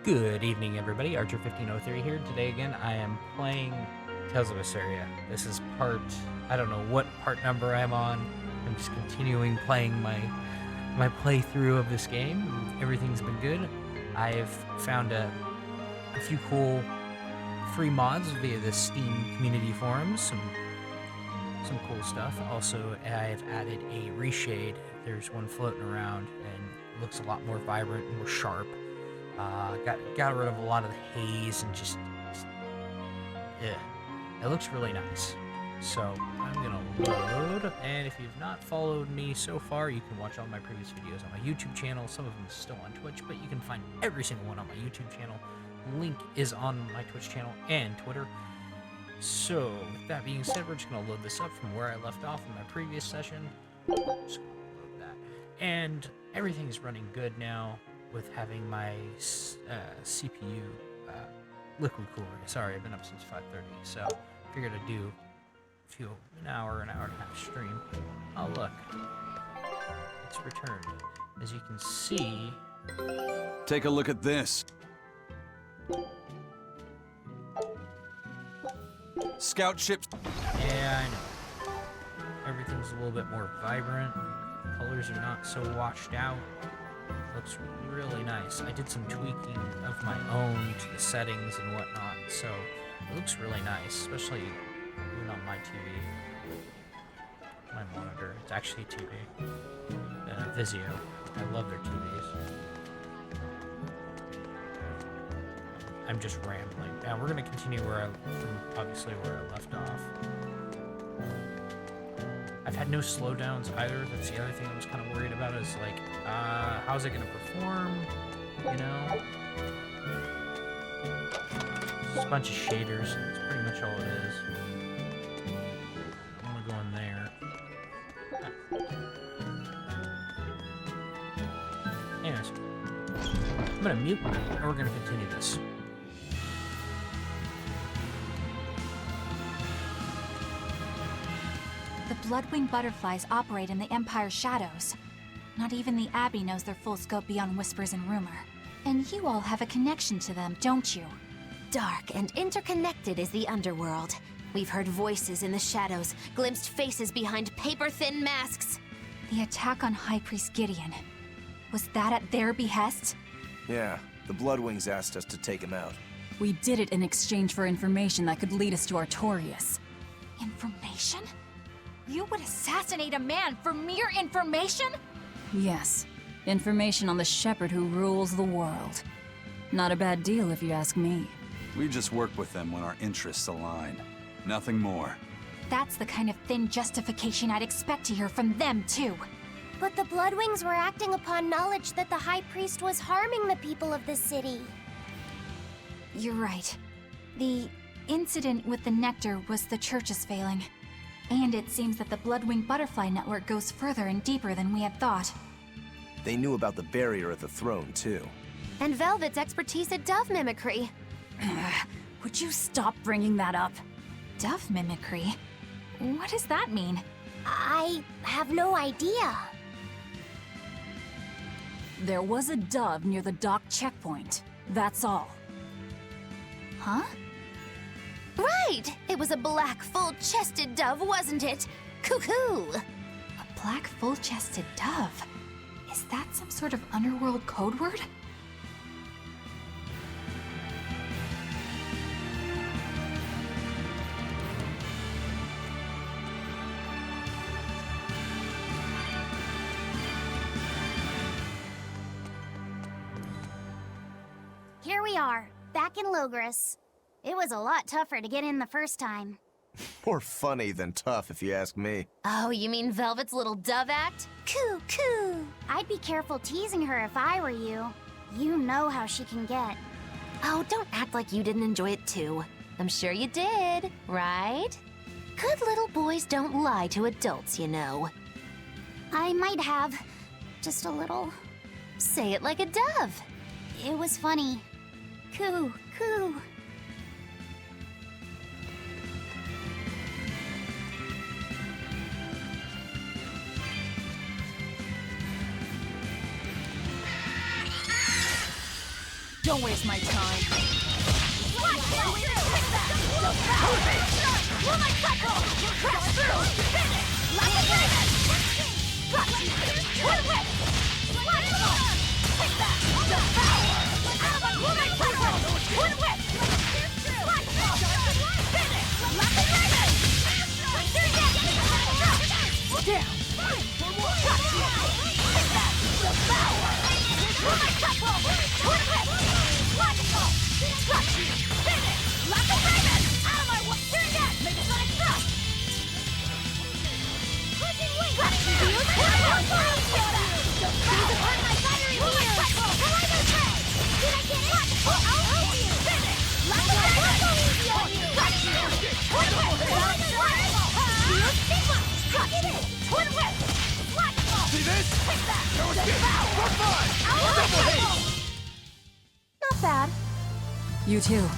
Good evening, everybody. Archer1503 here. Today again, I am playing Tales of Berseria. This is part, I don't know what part number I'm on. I'm just continuing playing my playthrough of this game. Everything's been good. I've found a few cool free mods via the Steam community forums. Some cool stuff. Also, I've added a reshade. There's one floating around and looks a lot more vibrant and more sharp. Got rid of a lot of the haze and just it looks really nice. So I'm gonna load, and if you've not followed me so far, you can watch all my previous videos on my YouTube channel. Some of them still on Twitch, but you can find every single one on my YouTube channel. Link is on my Twitch channel and Twitter. So with that being said, we're just gonna load this up from where I left off in my previous session. Just gonna load that, and everything is running good now with having my CPU liquid cooler. Sorry, I've been up since 5:30, so figured I'd do an hour and a half stream. Oh look, it's returned. As you can see, take a look at this. Scout ships. Yeah, I know. Everything's a little bit more vibrant. Colors are not so washed out. Looks really nice. I did some tweaking of my own to the settings and whatnot, so it looks really nice, especially even on my TV. My monitor. It's actually a TV. Vizio. I love their TVs. I'm just rambling. Now we're gonna continue from obviously where I left off. I've had no slowdowns either. That's the other thing I was kind of worried about is like, how's it gonna perform? You know? Just a bunch of shaders. That's pretty much all it is. I'm gonna go in there. Anyways, I'm gonna mute and we're gonna continue this. The Bloodwing butterflies operate in the Empire's shadows. Not even the Abbey knows their full scope beyond whispers and rumor. And you all have a connection to them, don't you? Dark and interconnected is the underworld. We've heard voices in the shadows, glimpsed faces behind paper-thin masks. The attack on High Priest Gideon. Was that at their behest? Yeah, the Bloodwings asked us to take him out. We did it in exchange for information that could lead us to Artorias. Information? You would assassinate a man for mere information? Yes. Information on the shepherd who rules the world. Not a bad deal if you ask me. We just work with them when our interests align. Nothing more. That's the kind of thin justification I'd expect to hear from them, too. But the Bloodwings were acting upon knowledge that the High Priest was harming the people of the city. You're right. The incident with the nectar was the Church's failing. And it seems that the Bloodwing Butterfly Network goes further and deeper than we had thought. They knew about the barrier at the throne, too. And Velvet's expertise at dove mimicry. Would you stop bringing that up? Dove mimicry? What does that mean? I have no idea. There was a dove near the dock checkpoint. That's all. Huh? Right! It was a black, full-chested dove, wasn't it? Cuckoo! A black, full-chested dove? Is that some sort of underworld code word? Here we are, back in Logris. It was a lot tougher to get in the first time. More funny than tough, if you ask me. Oh, you mean Velvet's little dove act? Coo, coo! I'd be careful teasing her if I were you. You know how she can get. Oh, don't act like you didn't enjoy it too. I'm sure you did, right? Good little boys don't lie to adults, you know. I might have. Just a little. Say it like a dove. It was funny. Coo, coo. Don't waste my time. Not bad. You too.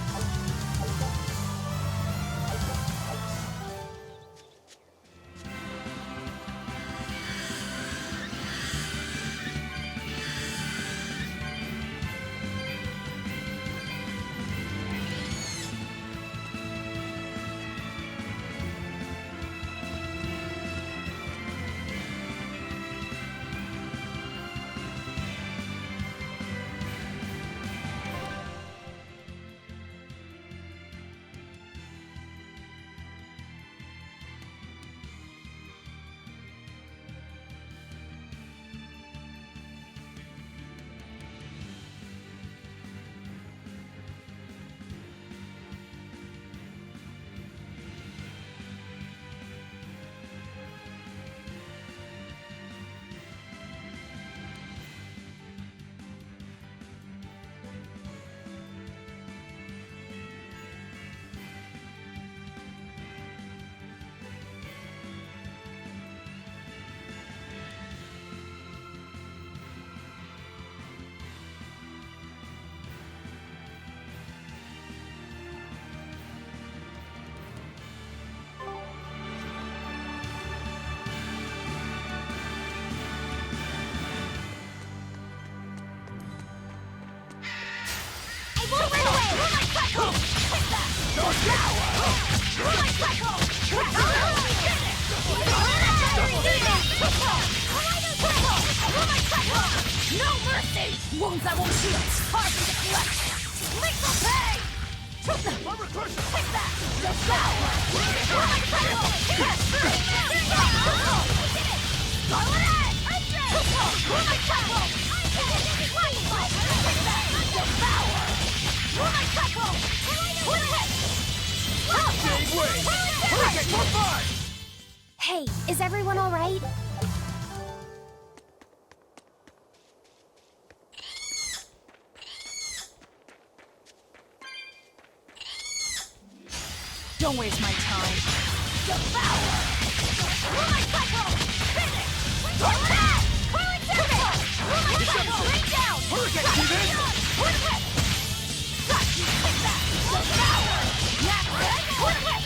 Wounds that won't heal. Hard to deflect. Lethal pay! Take that! Devour! Scarlet Edge! Devour! Hey, is everyone all right? Don't waste my time. Devour! Roomite cycle! Finish! Scarlet Edge! Current finish! Roomite cycle! Bring down! Hurricane, Steven! Twin whip! Got you! Take that! Devour! Nap red! Twin whip!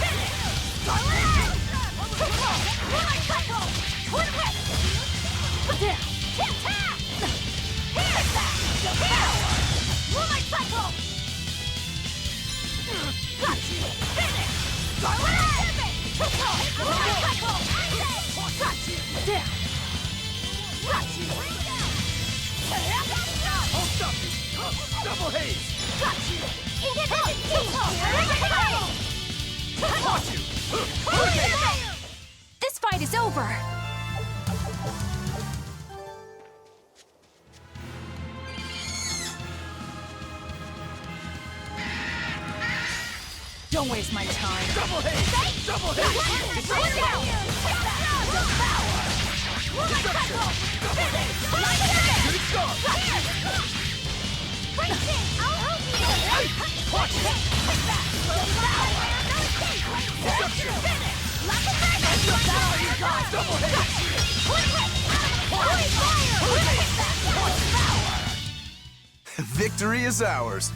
Finish! Scarlet Edge! Roomite cycle! Twin whip! Down! Tip tap! Here! Take that! Devour! Roomite cycle! Got you! Finish! Scarlet Edge! Roomite cycle! Got you! Down! Got you! I'll stop you! Double haze! Got you! Independent Diesel! Watch you! Hurricane! This fight is over. Don't waste my time. Double haze! Double haze! Devour! Destruction! Good start! I'll help you! Watch it! Destruction! Double haze! Victory is ours!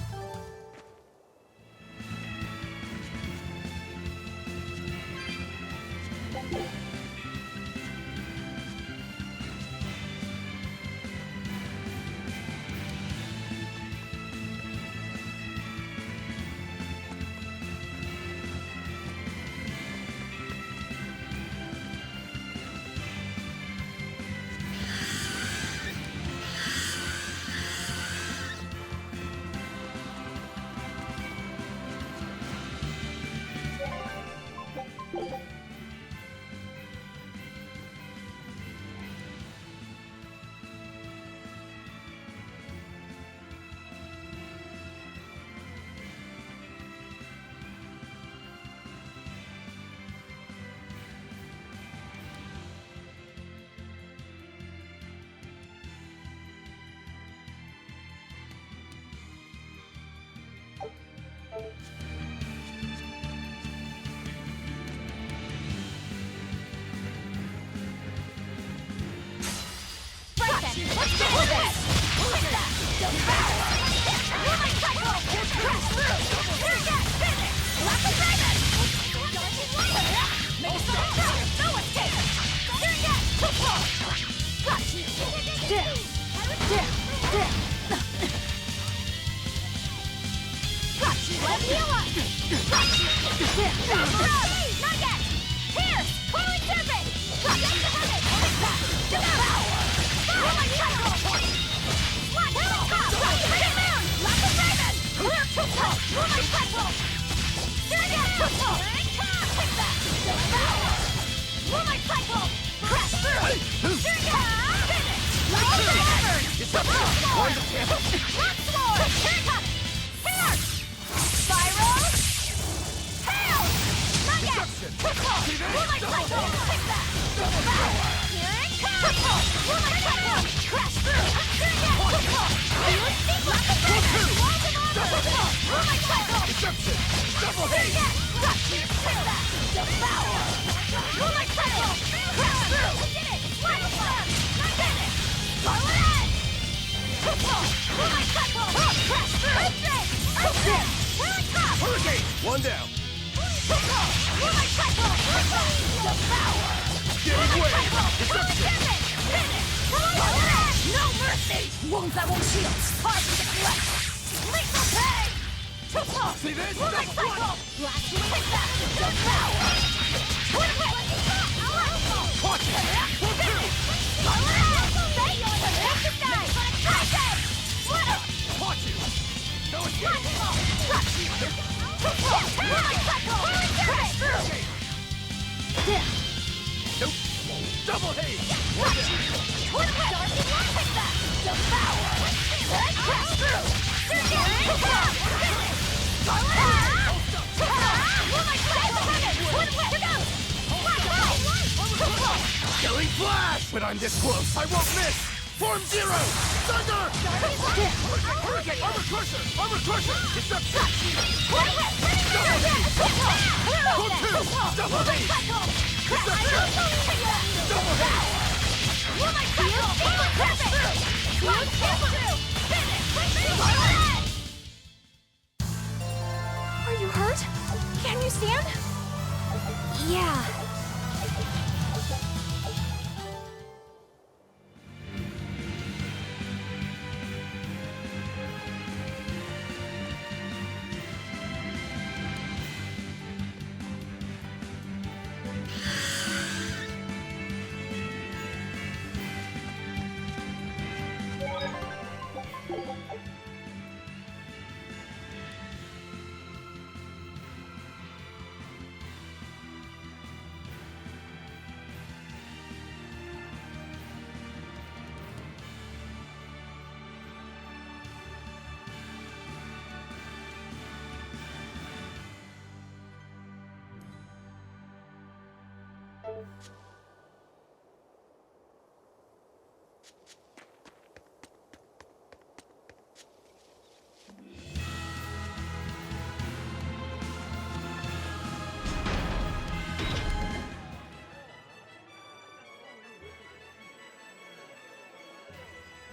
Right then, let's go with this! Take that! Devour! Woman cycle! Crash through! Here again! Finish! Lock of Dragon! Make some jump! No escape! Here again! Football! Got you! Got you! Let's heal up! Got you! Not yet! Here! Coiling Serpent! Got you! Take that! Devour! Woman cycle! Flat top! Get down! Lock of Dragon! Clear Football! Woman cycle! Here again! Football! Take that! Devour! Woman cycle! Crash through! Here again! Finish! Lock of Dragon! Football! Rock Sword! Here it comes! Here! Spiral! Tail! Not yet! Football! Woman cycle! Take that! Devour! Here it comes! Football! Woman cycle! Crash through! Here again! Football! Lock of Dragon! Walls of Honor! Football! Woman cycle! Deception! Double Here hate! again! Got you! Take that! Devour! Woman cycle! Crash through! We did it! Final slam! Not it! Scarlet Edge! Football! Woman cycle! Crash through! Earthquake! Earthquake! Here it comes! Hurricane! One down! Football! Woman cycle! Devour! Getting way! Deception! Finish! Scarlet Edge! No mercy! Wounds that won't shield! Hard to deflect! Lethal pain! Football! See this? Woman Double cycle! Blast you with that! Devour! Twin whip! Watch it! Finish! Scarlet Edge! Stay on the left side! Ice Edge! Split up! Watch you! No escape! Got you! Football! Woman cycle! Crash through! Nope! Double hate! Got you! Twin whip! Take that! Devour! Crash through! Football! Finish! Scarlet Edge! Woman cycle! Twin whip! Here goes! Football! Killing flash! When I'm this close, I won't miss! Form Zero! Thunder! Hurricane! Armor Crusher! Armor Crusher! Deception! Twin whip! Double hate! Form two! Double hate! Double hate! Woman cycle! Crash through! One kill through! Finish! Scarlet Edge! Are you hurt? Can you stand? Yeah.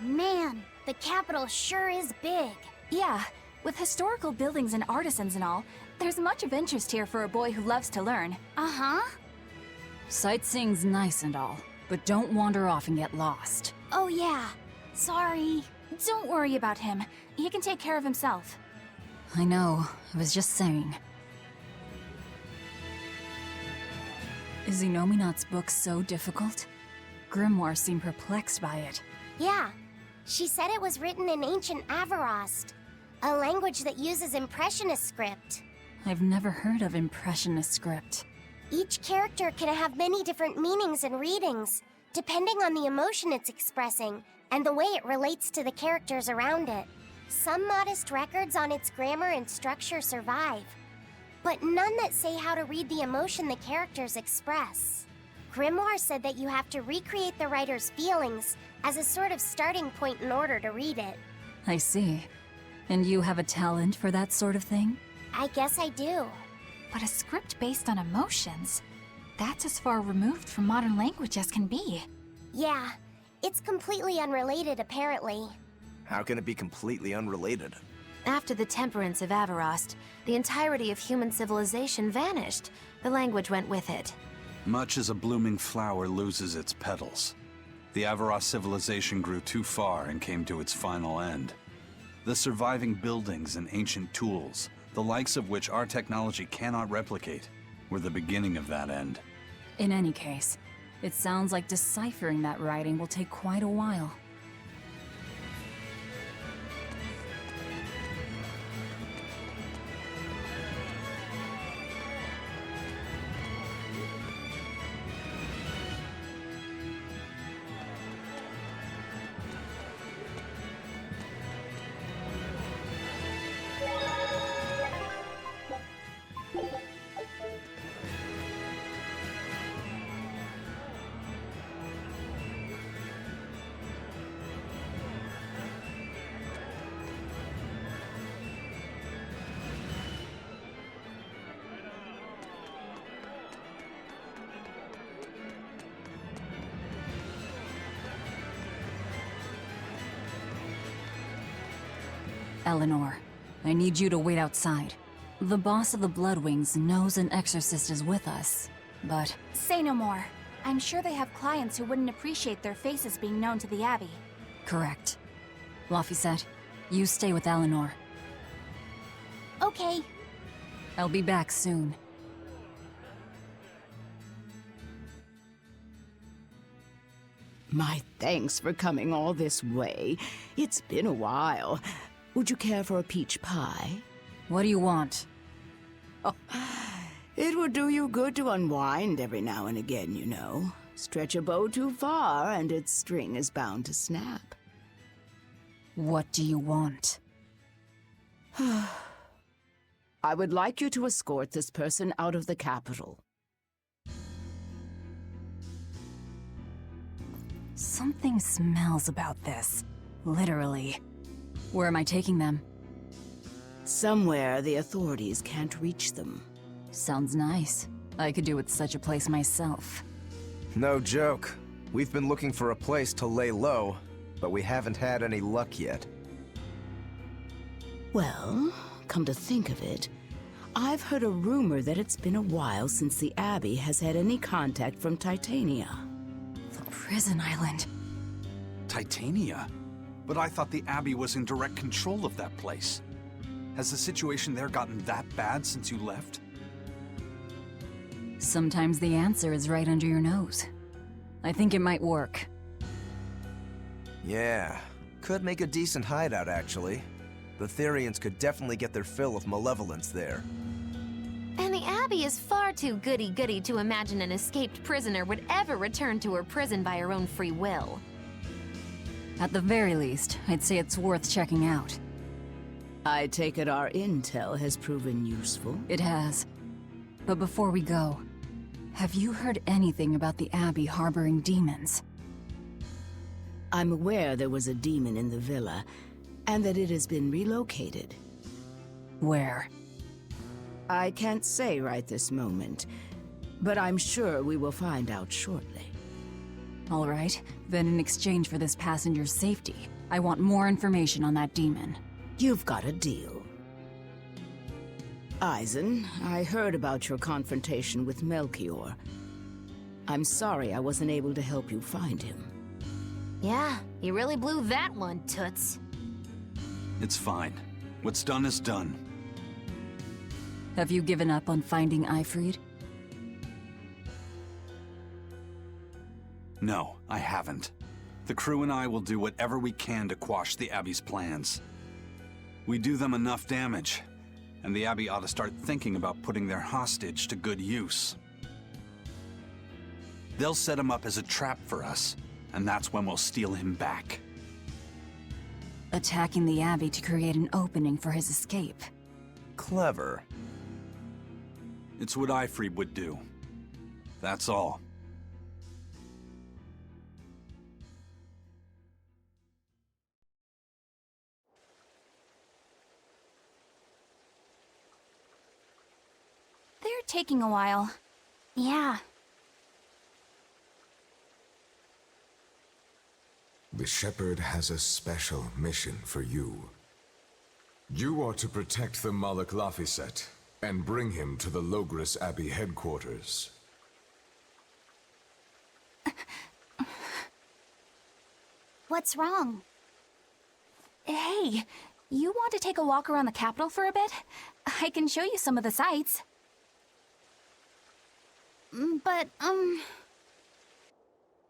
Man, the capital sure is big. Yeah, with historical buildings and artisans and all, there's much of interest here for a boy who loves to learn. Uh-huh. Sightseeing's nice and all, but don't wander off and get lost. Oh yeah. Sorry. Don't worry about him. He can take care of himself. I know, I was just saying. Is Inominat's book so difficult? Grimoire seemed perplexed by it. Yeah. She said it was written in ancient Avarost, a language that uses Impressionist script. I've never heard of Impressionist script. Each character can have many different meanings and readings, depending on the emotion it's expressing and the way it relates to the characters around it. Some modest records on its grammar and structure survive, but none that say how to read the emotion the characters express. Grimoire said that you have to recreate the writer's feelings as a sort of starting point in order to read it. I see. And you have a talent for that sort of thing? I guess I do. But a script based on emotions? That's as far removed from modern language as can be. Yeah, it's completely unrelated apparently. How can it be completely unrelated? After the temperance of Avarost, the entirety of human civilization vanished. The language went with it. Much as a blooming flower loses its petals, the Avaros civilization grew too far and came to its final end. The surviving buildings and ancient tools, the likes of which our technology cannot replicate, were the beginning of that end. In any case, it sounds like deciphering that writing will take quite a while. Eleanor, I need you to wait outside. The boss of the Bloodwings knows an exorcist is with us, but... Say no more. I'm sure they have clients who wouldn't appreciate their faces being known to the Abbey. Correct. Laphicet, you stay with Eleanor. Okay. I'll be back soon. My thanks for coming all this way. It's been a while. Would you care for a peach pie? What do you want? It would do you good to unwind every now and again, you know. Stretch a bow too far, and its string is bound to snap. What do you want? I would like you to escort this person out of the capital. Something smells about this. Literally. Where am I taking them? Somewhere the authorities can't reach them. Sounds nice. I could do with such a place myself. No joke. We've been looking for a place to lay low, but we haven't had any luck yet. Well, come to think of it, I've heard a rumor that it's been a while since the Abbey has had any contact from Titania. The prison island. Titania? But I thought the Abbey was in direct control of that place. Has the situation there gotten that bad since you left? Sometimes the answer is right under your nose. I think it might work. Yeah, could make a decent hideout actually. The Therians could definitely get their fill of malevolence there. And the Abbey is far too goody-goody to imagine an escaped prisoner would ever return to her prison by her own free will. At the very least, I'd say it's worth checking out. I take it our intel has proven useful. It has. But before we go, have you heard anything about the Abbey harboring demons? I'm aware there was a demon in the villa, and that it has been relocated. Where? I can't say right this moment, but I'm sure we will find out shortly. All right, then in exchange for this passenger's safety, I want more information on that demon. You've got a deal. Eisen, I heard about your confrontation with Melchior. I'm sorry I wasn't able to help you find him. Yeah, you really blew that one, Toots. It's fine. What's done is done. Have you given up on finding Ifrid? No, I haven't. The crew and I will do whatever we can to quash the Abbey's plans. We do them enough damage, and the Abbey ought to start thinking about putting their hostage to good use. They'll set him up as a trap for us, and that's when we'll steal him back. Attacking the Abbey to create an opening for his escape. Clever. It's what Ifrid would do. That's all. taking a while. Yeah. The Shepherd has a special mission for you. You are to protect the Malak Laphicet and bring him to the Logris Abbey headquarters. What's wrong? Hey, you want to take a walk around the capital for a bit? I can show you some of the sights. But,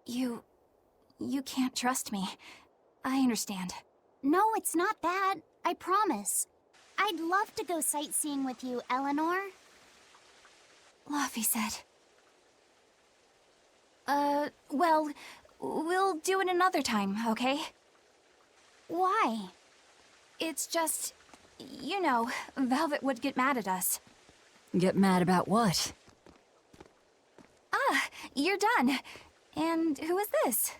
You can't trust me. I understand. No, it's not that. I promise. I'd love to go sightseeing with you, Eleanor. Laphicet. Well, we'll do it another time, okay? Why? It's just, you know, Velvet would get mad at us. Get mad about what? Ah, you're done. And who is this?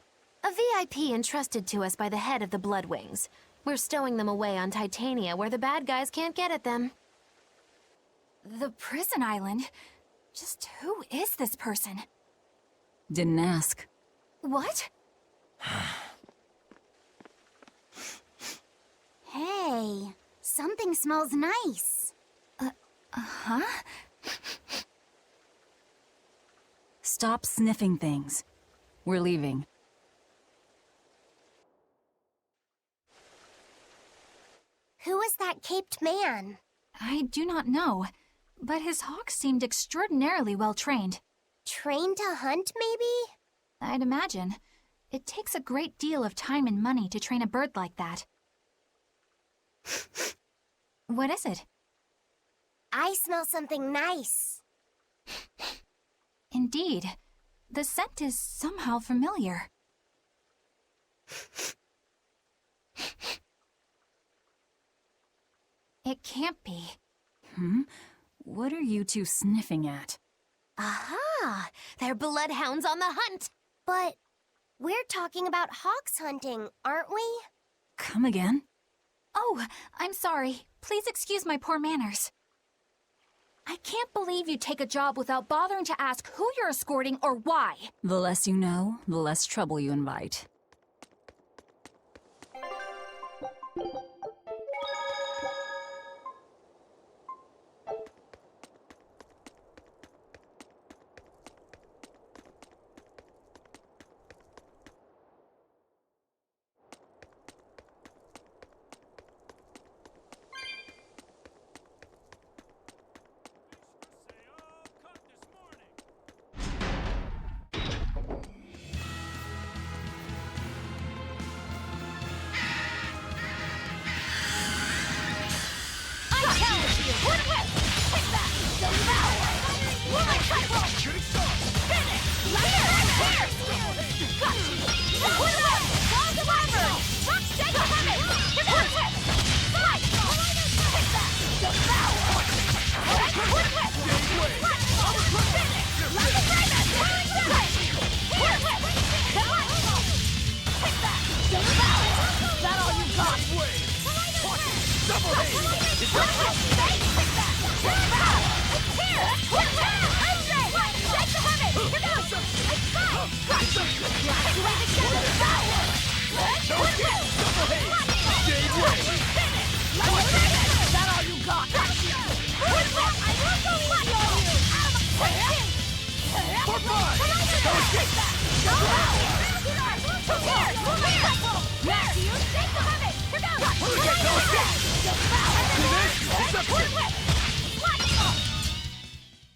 A VIP entrusted to us by the head of the Bloodwings. We're stowing them away on Titania where the bad guys can't get at them. The prison island? Just who is this person? Didn't ask. What? Hey, something smells nice. Huh? Stop sniffing things. We're leaving. Who is that caped man? I do not know, but his hawks seemed extraordinarily well trained. Trained to hunt, maybe? I'd imagine. It takes a great deal of time and money to train a bird like that. What is it? I smell something nice. Indeed. The scent is somehow familiar. It can't be. What are you two sniffing at? Aha! They're bloodhounds on the hunt! But we're talking about hawks hunting, aren't we? Come again? Oh, I'm sorry. Please excuse my poor manners. I can't believe you take a job without bothering to ask who you're escorting or why. The less you know, the less trouble you invite.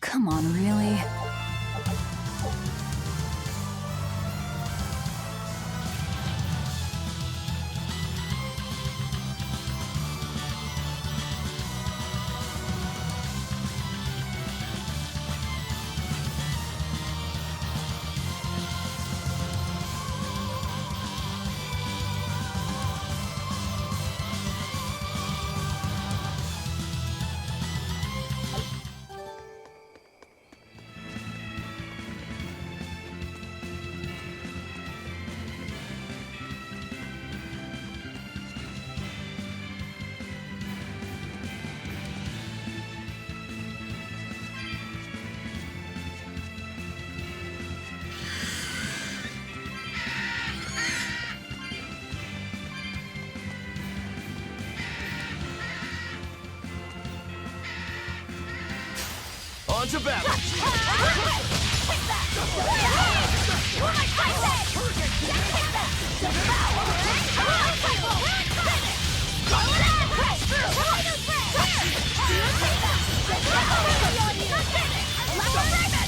Come on, really? On to battle!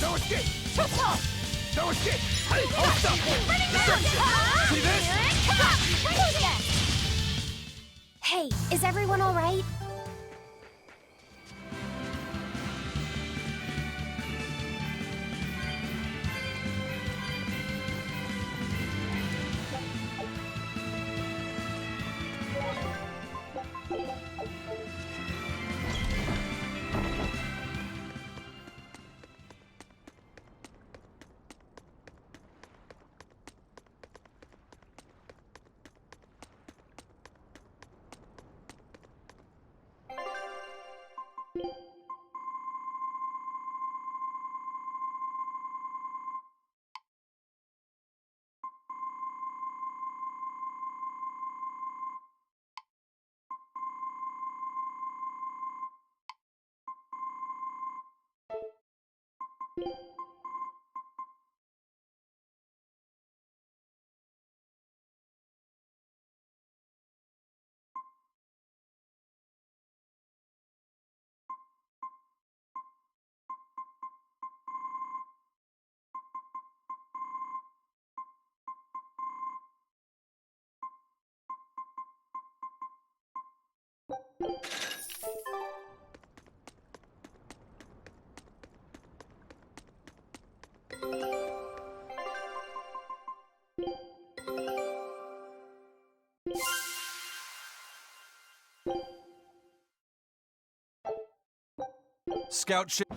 No escape! No escape! Hey, hold up! Deception! See this? Hey, is everyone all right? Scout ship.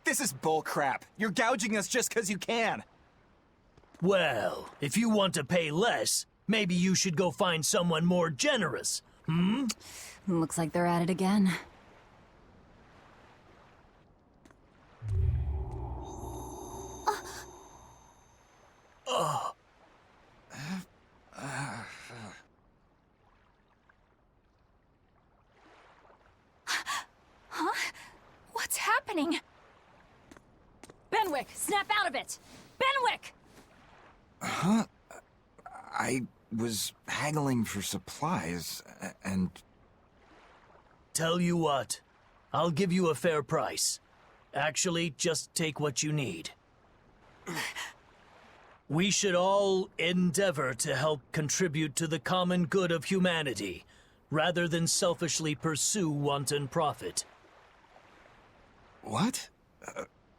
This is bullcrap. You're gouging us just 'cause you can. Well, if you want to pay less, maybe you should go find someone more generous, hmm? Looks like they're at it again. Huh? What's happening? Benwick, snap out of it! Benwick! Huh? I was haggling for supplies, and... Tell you what, I'll give you a fair price. Actually, just take what you need. We should all endeavor to help contribute to the common good of humanity, rather than selfishly pursue wanton profit. What?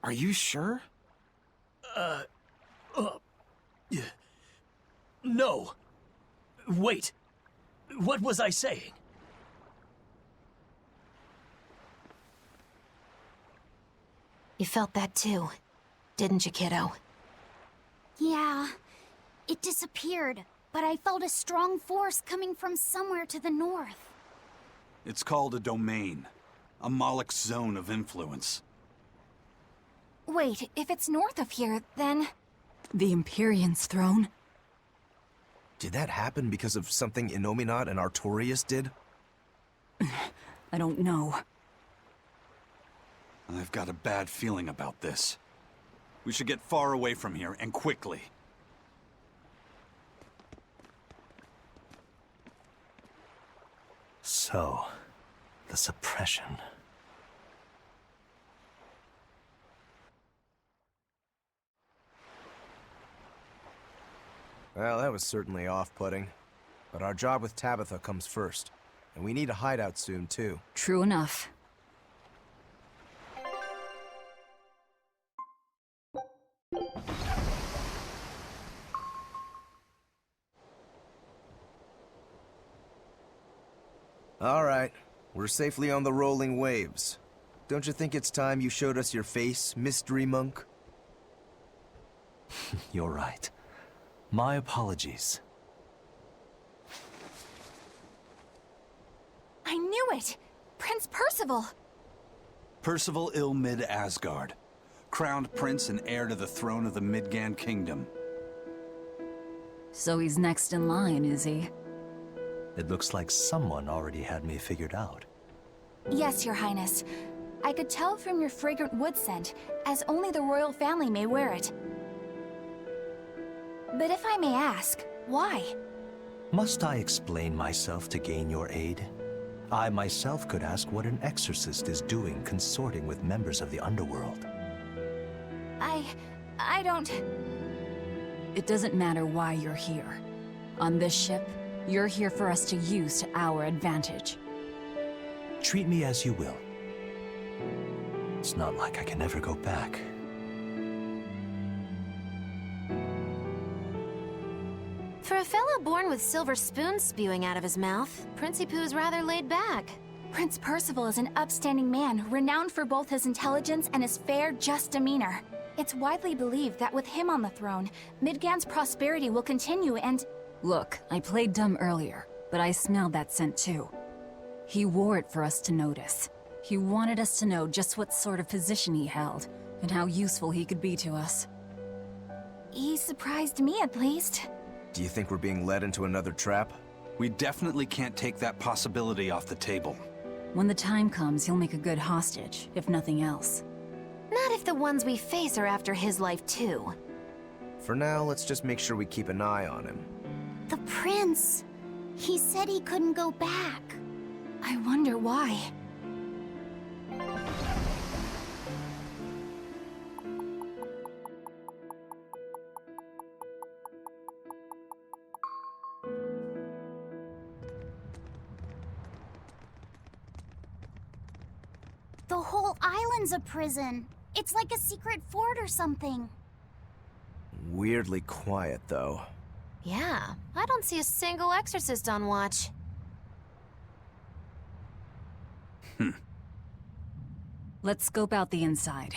Are you sure? No. Wait. What was I saying? You felt that too, didn't you, kiddo? Yeah, it disappeared, but I felt a strong force coming from somewhere to the north. It's called a domain. A Moloch's zone of influence. Wait, if it's north of here, then... The Empyrean's throne? Did that happen because of something Innominat and Artorias did? I don't know. I've got a bad feeling about this. We should get far away from here, and quickly. So, the suppression. Well, that was certainly off-putting. But our job with Tabitha comes first. And we need a hideout soon, too. True enough. All right. We're safely on the rolling waves. Don't you think it's time you showed us your face, Mystery Monk? You're right. My apologies. it! Prince Percival! Percival Ilmid Asgard, crowned prince and heir to the throne of the Midgand Kingdom. So he's next in line, is he? It looks like someone already had me figured out. Yes, Your Highness. I could tell from your fragrant wood scent, as only the royal family may wear it. But if I may ask, why? Must I explain myself to gain your aid? I myself could ask what an exorcist is doing consorting with members of the underworld. I don't... It doesn't matter why you're here. On this ship, you're here for us to use to our advantage. Treat me as you will. It's not like I can ever go back. For a fellow born with silver spoons spewing out of his mouth, Princie Pooh's rather laid back. Prince Percival is an upstanding man, renowned for both his intelligence and his fair, just demeanor. It's widely believed that with him on the throne, Midgand's prosperity will continue and... Look, I played dumb earlier, but I smelled that scent too. He wore it for us to notice. He wanted us to know just what sort of position he held, and how useful he could be to us. He surprised me, at least. Do you think we're being led into another trap? We definitely can't take that possibility off the table. When the time comes, he'll make a good hostage, if nothing else. Not if the ones we face are after his life too. For now, let's just make sure we keep an eye on him. The prince. He said he couldn't go back. I wonder why. The whole island's a prison. It's like a secret fort or something. Weirdly quiet, though. Yeah, I don't see a single exorcist on watch. Let's scope out the inside.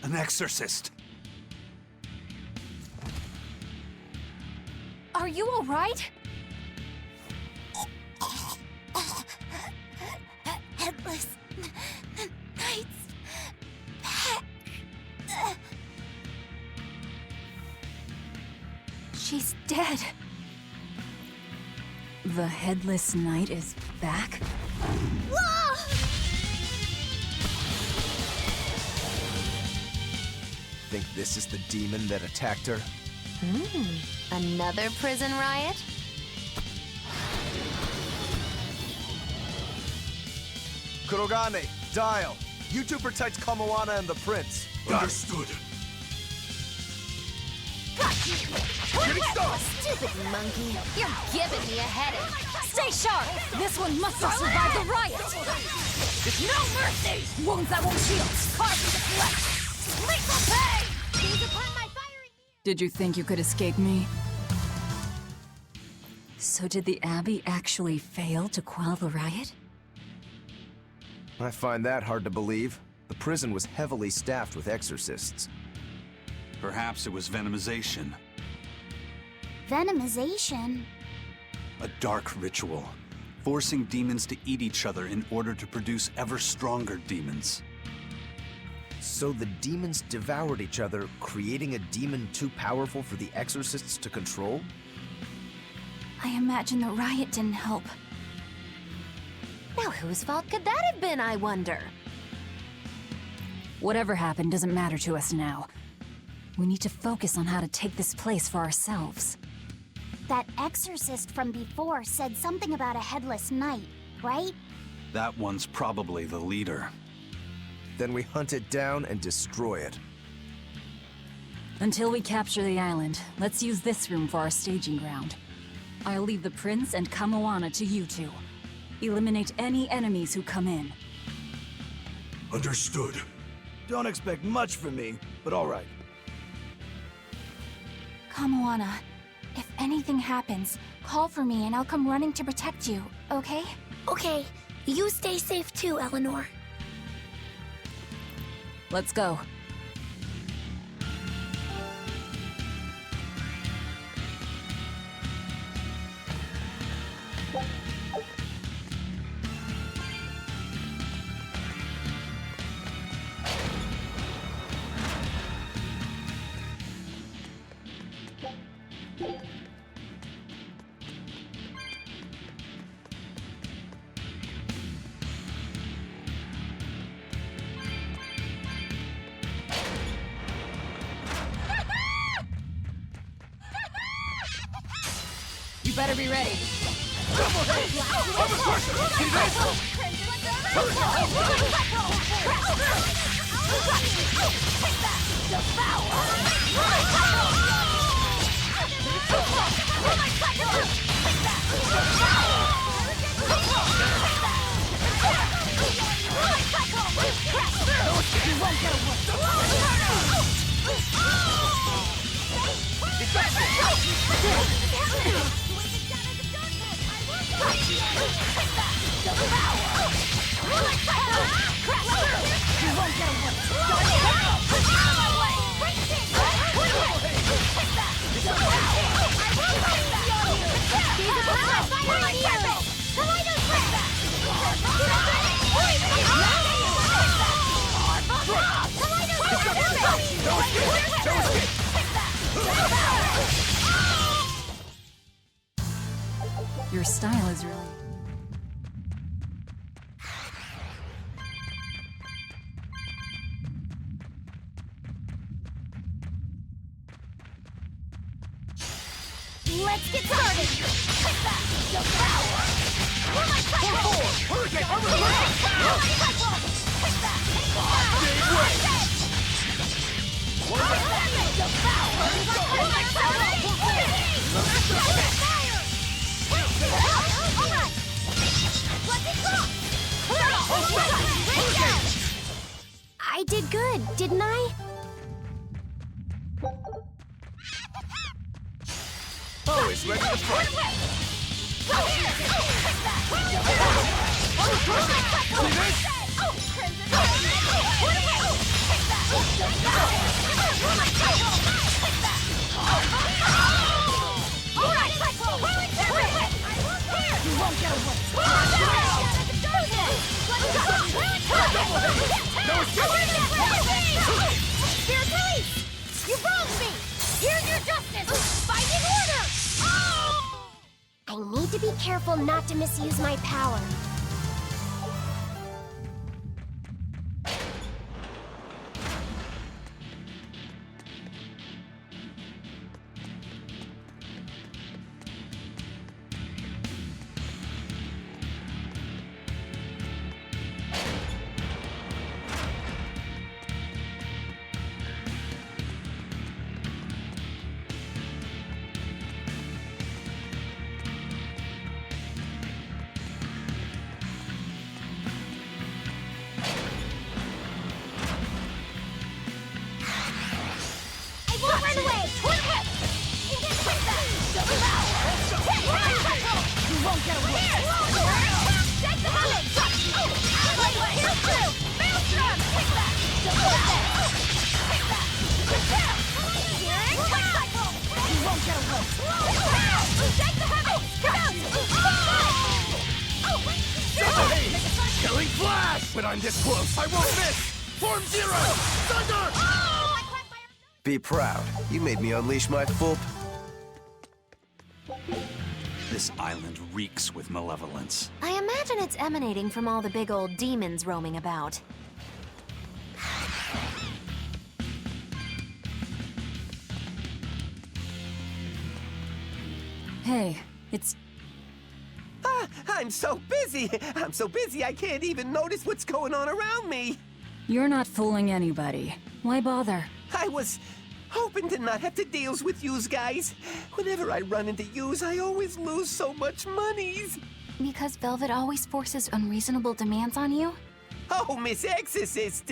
An exorcist! Are you all right? Headless Knight's back. She's dead. The Headless Knight is back? Think this is the demon that attacked her? Another prison riot? Kurogane, Dial. You two protect Kamoana and the prince. Understood. Getting stuck! Stupid monkey. You're giving me a headache. Stay sharp! This one must have survived the riot! No mercy! Wounds that won't heal! Carved into flesh! Lethal pain! Gaze upon my fiery... Did you think you could escape me? So did the Abbey actually fail to quell the riot? I find that hard to believe. The prison was heavily staffed with exorcists. Perhaps it was venomization. Venomization? A dark ritual, forcing demons to eat each other in order to produce ever stronger demons. So the demons devoured each other, creating a demon too powerful for the exorcists to control? I imagine the riot didn't help. Now whose fault could that have been, I wonder? Whatever happened doesn't matter to us now. We need to focus on how to take this place for ourselves. That exorcist from before said something about a headless knight, right? That one's probably the leader. Then we hunt it down and destroy it. Until we capture the island, let's use this room for our staging ground. I'll leave the prince and Kamoana to you two. Eliminate any enemies who come in. Understood. Don't expect much from me, but all right. Kamoana, if anything happens, call for me and I'll come running to protect you, okay? Okay, you stay safe too, Eleanor. Let's go. You better be ready. Your style is really... Let's get started! Take that! Devour! Hurricane! Take that! I did good, didn't I? Always ready to fight. You wronged me! Here's your justice! Fighting order! I need to be careful not to misuse my power. Killing flash! When I'm this close, I won't miss! Form Zero! Thunder! Be proud. You made me unleash my full... This island reeks with malevolence. I imagine it's emanating from all the big old demons roaming about. Hey, it's... I'm so busy! I'm so busy I can't even notice what's going on around me! You're not fooling anybody. Why bother? I was Hoping to not have to deals with yous guys. Whenever I run into yous, I always lose so much monies. Because Velvet always forces unreasonable demands on you? Oh, Miss Exorcist!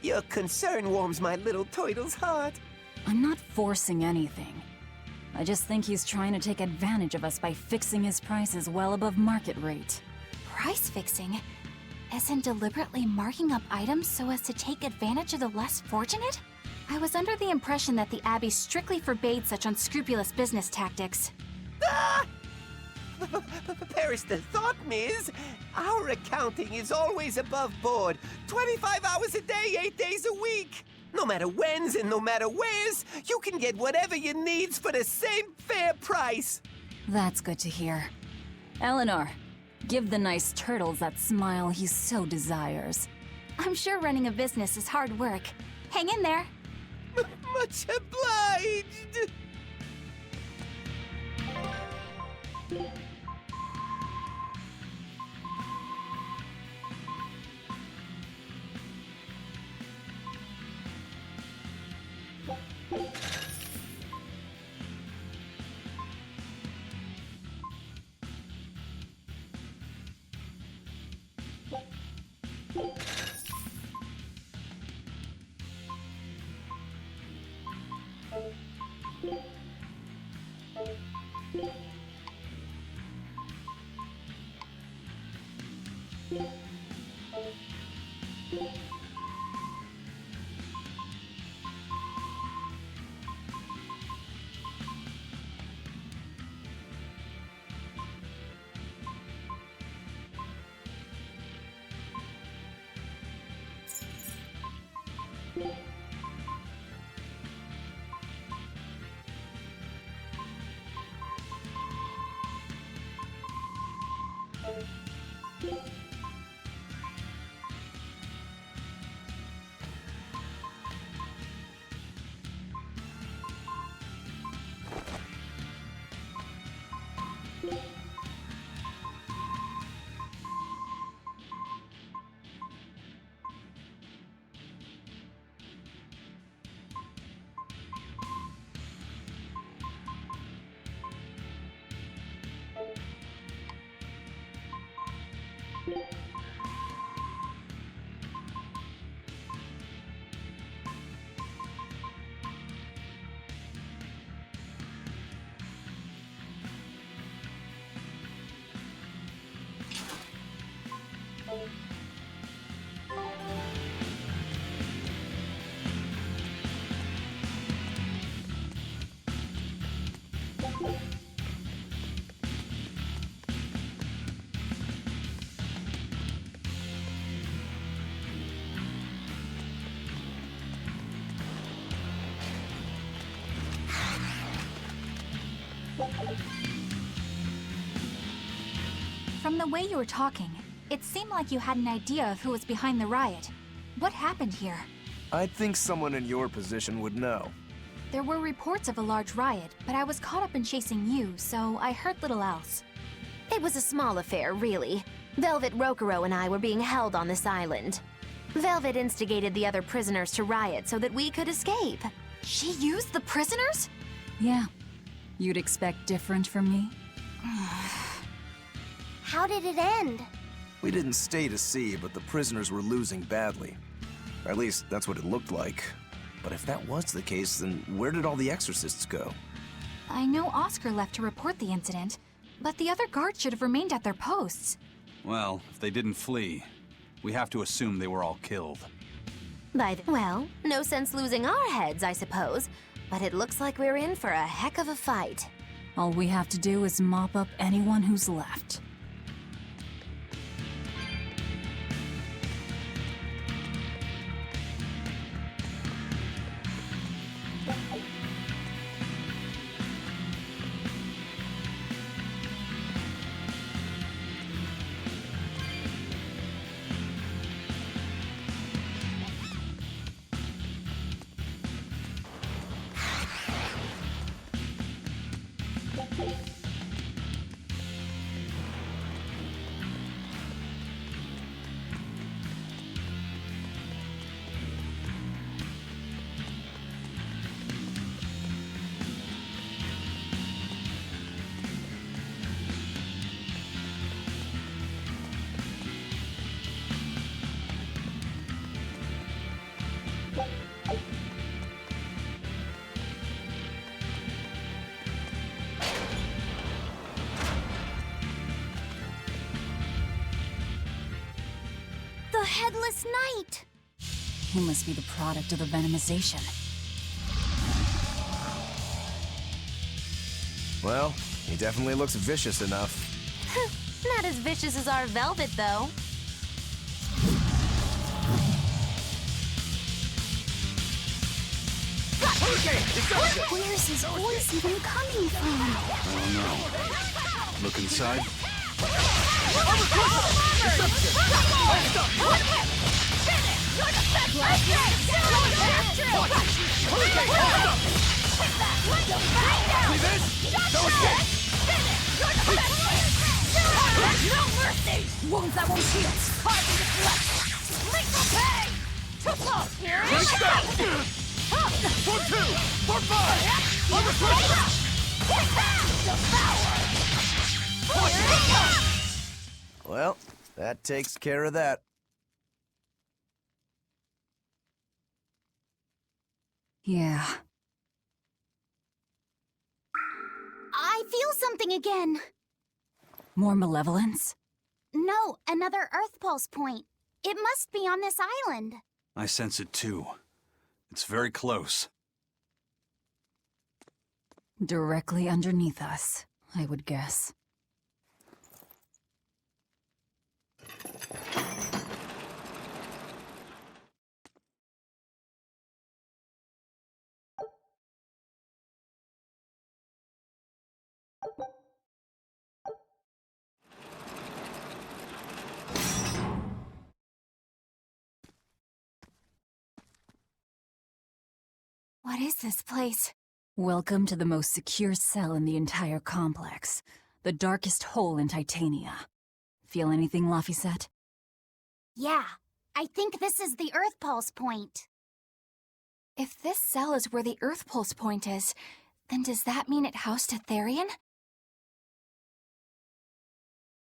Your concern warms my little turtle's heart. I'm not forcing anything. I just think he's trying to take advantage of us by fixing his prices well above market rate. Price fixing? As in deliberately marking up items so as to take advantage of the less fortunate? I was under the impression that the Abbey strictly forbade such unscrupulous business tactics. Ah! Perish the thought, Miss. Our accounting is always above board. 25 hours a day, 8 days a week. No matter whens and no matter wheres, you can get whatever you needs for the same fair price. That's good to hear. Eleanor, give the nice turtles that smile he so desires. I'm sure running a business is hard work. Hang in there. Much obliged. From the way you were talking, it seemed like you had an idea of who was behind the riot. What happened here? I'd think someone in your position would know. There were reports of a large riot, but I was caught up in chasing you, so I heard little else. It was a small affair, really. Velvet Rokuro and I were being held on this island. Velvet instigated the other prisoners to riot so that we could escape. She used the prisoners? Yeah. You'd expect different from me? How did it end? We didn't stay to see, but the prisoners were losing badly. At least, that's what it looked like. But if that was the case, then where did all the exorcists go? I know Oscar left to report the incident, but the other guards should have remained at their posts. Well, if they didn't flee, we have to assume they were all killed. Well, no sense losing our heads, I suppose. But it looks like we're in for a heck of a fight. All we have to do is mop up anyone who's left. The Headless Knight! He must be the product of the venomization. Well, he definitely looks vicious enough. Not as vicious as our Velvet, though. Where's his voice even coming from? I don't know. Look inside. No mercy! Wounds that won't heal! Carved into flesh! Lethal pay! Here it is! For 2! For 5! Armor crusher! Well, that takes care of that. Yeah. I feel something again. More malevolence? No, another Earth Pulse point. It must be on this island. I sense it too. It's very close. Directly underneath us, I would guess. What is this place? Welcome to the most secure cell in the entire complex. The darkest hole in Titania. Feel anything, Laphicet? Yeah, I think this is the Earth Pulse point. If this cell is where the Earth Pulse point is, then does that mean it housed a Therian?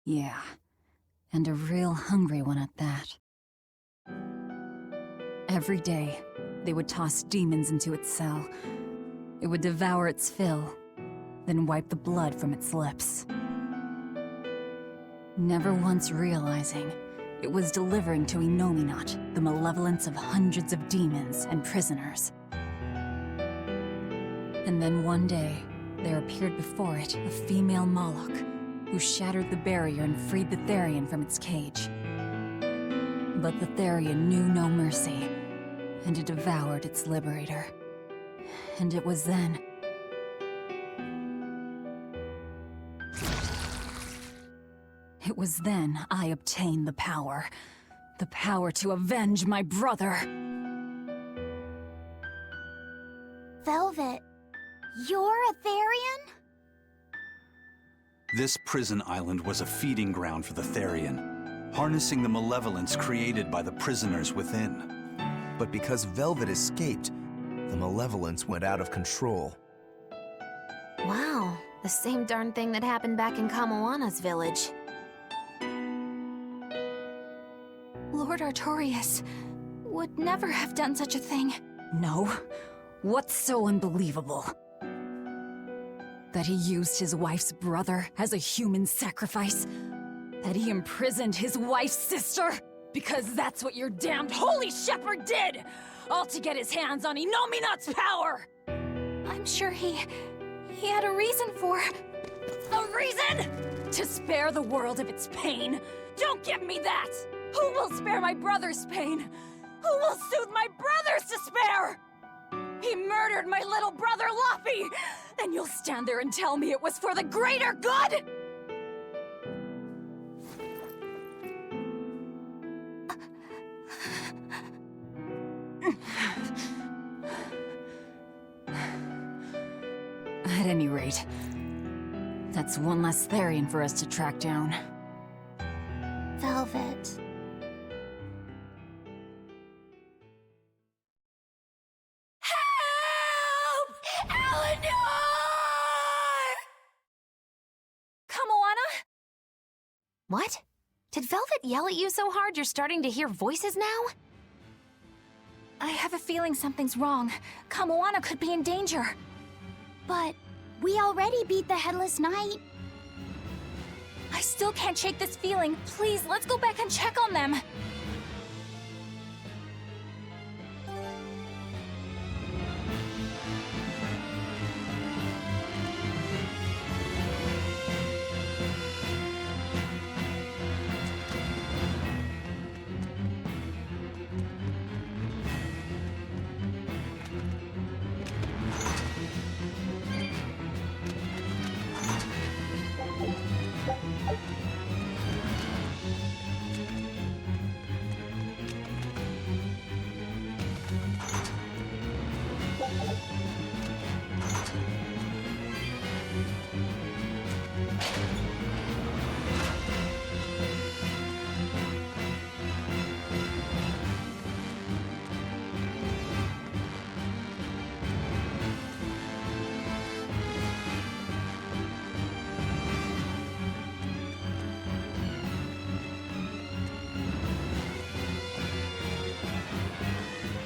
Yeah. And a real hungry one at that. Every day, they would toss demons into its cell. It would devour its fill, then wipe the blood from its lips. Never once realizing, it was delivering to Inominat the malevolence of hundreds of demons and prisoners. And then one day, there appeared before it a female Moloch, who shattered the barrier and freed the Therian from its cage. But the Therian knew no mercy, and it devoured its liberator. And it was then... It was then I obtained the power. The power to avenge my brother. Velvet, you're a Therian? This prison island was a feeding ground for the Therian, harnessing the malevolence created by the prisoners within. But because Velvet escaped, the malevolence went out of control. Wow, the same darn thing that happened back in Kamawana's village. Lord Artorias would never have done such a thing. No? What's so unbelievable? That he used his wife's brother as a human sacrifice? That he imprisoned his wife's sister? Because that's what your damned Holy Shepherd did! All to get his hands on Inominat's power! I'm sure he had a reason for... A reason? To spare the world of its pain? Don't give me that! Who will spare my brother's pain? Who will soothe my brother's despair? He murdered my little brother, Laffy! And you'll stand there and tell me it was for the greater good? At any rate, that's one less Therian for us to track down. Velvet. Help! Eleanor! Kamoana? What? Did Velvet yell at you so hard you're starting to hear voices now? I have a feeling something's wrong. Kamoana could be in danger. But we already beat the Headless Knight. I still can't shake this feeling. Please, let's go back and check on them.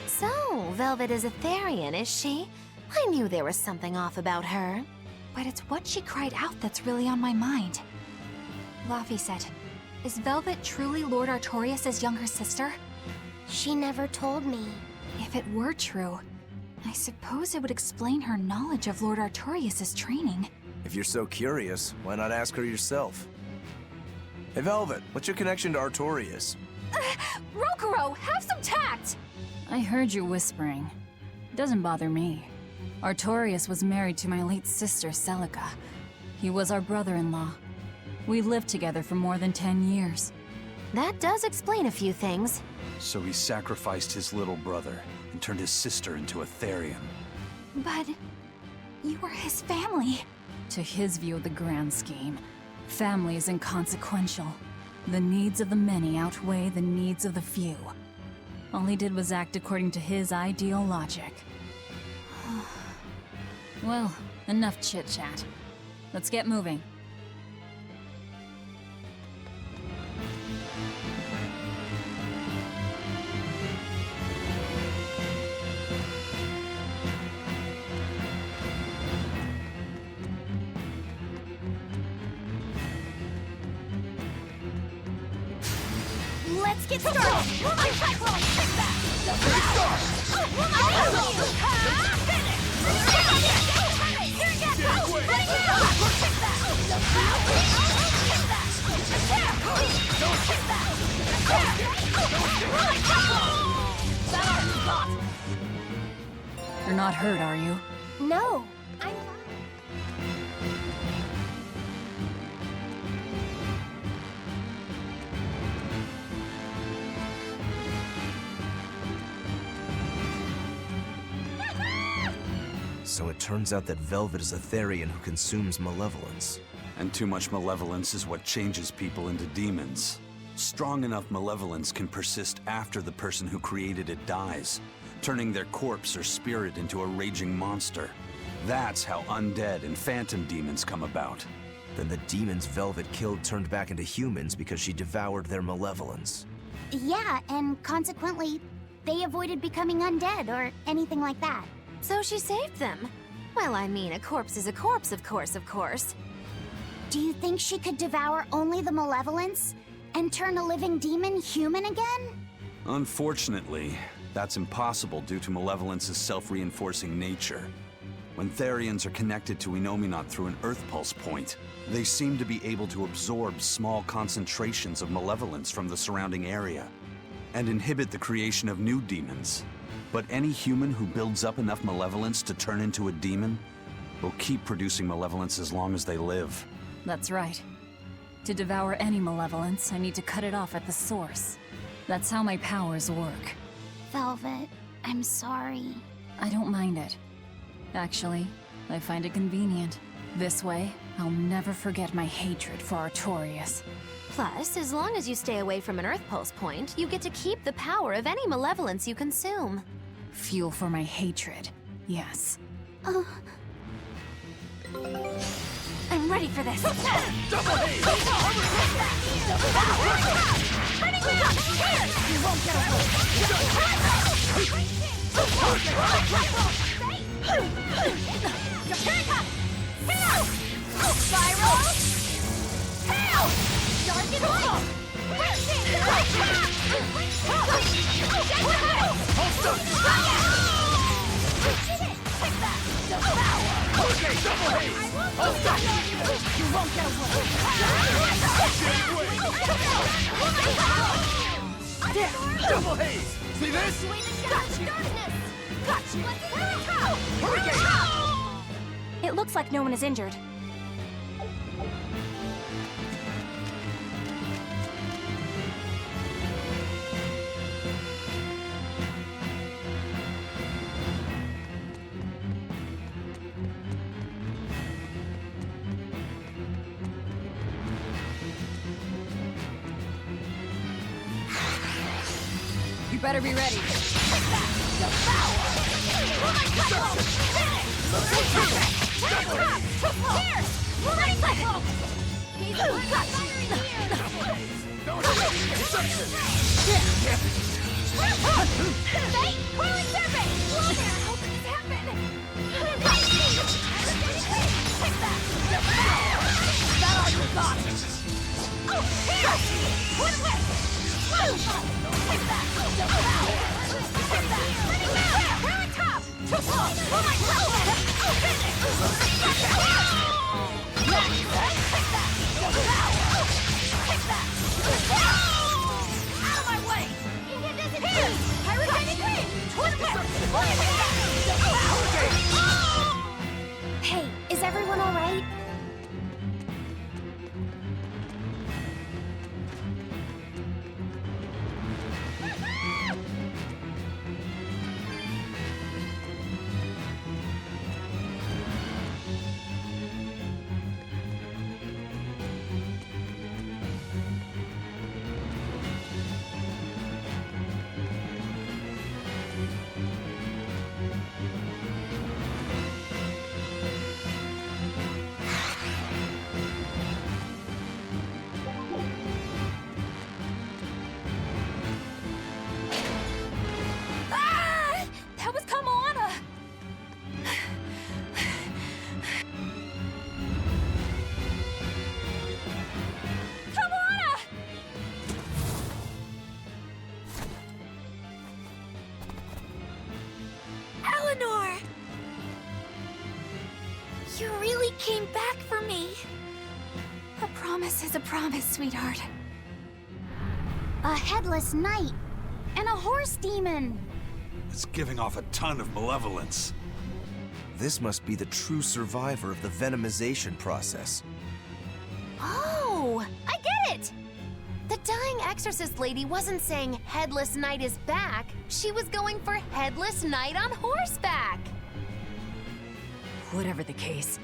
So, Velvet is Etherian, is she? I knew there was something off about her. But it's what she cried out that's really on my mind. Laphicet, is Velvet truly Lord Artorias' younger sister? She never told me. If it were true, I suppose it would explain her knowledge of Lord Artorias' training. If you're so curious, why not ask her yourself? Hey, Velvet, what's your connection to Artorias? Rokuro, have some tact! I heard you whispering. Doesn't bother me. Artorias was married to my late sister, Celica. He was our brother-in-law. We lived together for more than 10 years. That does explain a few things. So he sacrificed his little brother and turned his sister into a Therian. But you were his family. To his view of the grand scheme, family is inconsequential. The needs of the many outweigh the needs of the few. All he did was act according to his ideal logic. Well, enough chit-chat. Let's get moving. Let's get started! My cyclone! Take that! You're not hurt, are you? No. So it turns out that Velvet is a Therian who consumes malevolence. And too much malevolence is what changes people into demons. Strong enough malevolence can persist after the person who created it dies, turning their corpse or spirit into a raging monster. That's how undead and phantom demons come about. Then the demons Velvet killed turned back into humans because she devoured their malevolence. Yeah, and consequently, they avoided becoming undead or anything like that. So she saved them. Well, I mean, a corpse is a corpse, of course. Do you think she could devour only the malevolence and turn a living demon human again? Unfortunately, that's impossible due to malevolence's self-reinforcing nature. When Therians are connected to Enominat through an Earth Pulse point, they seem to be able to absorb small concentrations of malevolence from the surrounding area and inhibit the creation of new demons. But any human who builds up enough malevolence to turn into a demon will keep producing malevolence as long as they live. That's right. To devour any malevolence, I need to cut it off at the source. That's how my powers work. Velvet, I'm sorry. I don't mind it. Actually, I find it convenient. This way, I'll never forget my hatred for Artorias. Plus, as long as you stay away from an Earth Pulse point, you get to keep the power of any malevolence you consume. Fuel for my hatred, yes. I'm ready for this. Double haze! You won't get away! Spiral! Hail! Dark and light! Hold up! Take that! Devour! Okay, double haze! Hold up! You won't get away! There! Double haze! See this? Hurricane! It looks like no one is injured. You better be ready. Hey, is everyone all right? That was Kamana! Kamana! Eleanor! You really came back for me. A promise is a promise, sweetheart. A headless knight and a horse demon. It's giving off a ton of malevolence. This must be the true survivor of the venomization process. Oh, I get it! The dying exorcist lady wasn't saying Headless Knight is back. She was going for Headless Knight on horseback. Whatever the case,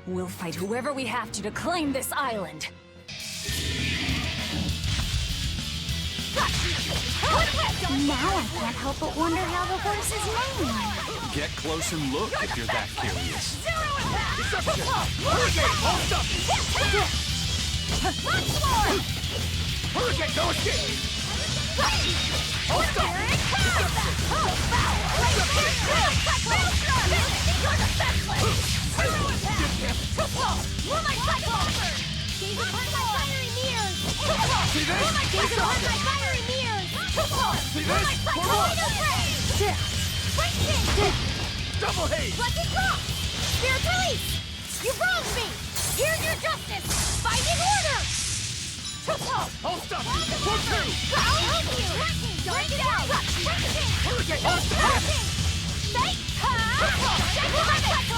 we'll fight whoever we have to claim this island. Now I can't help but wonder how the horse is named. Get close and look if you're that curious. Hurricane! Hold up! Hurricane, no escape! Hold up! See this? See this? Double haze! Lucky Croc! Spirit Police! You wronged me! Here's your justice! Binding order! Hold up! I'll help you! Break it out! Hurricane!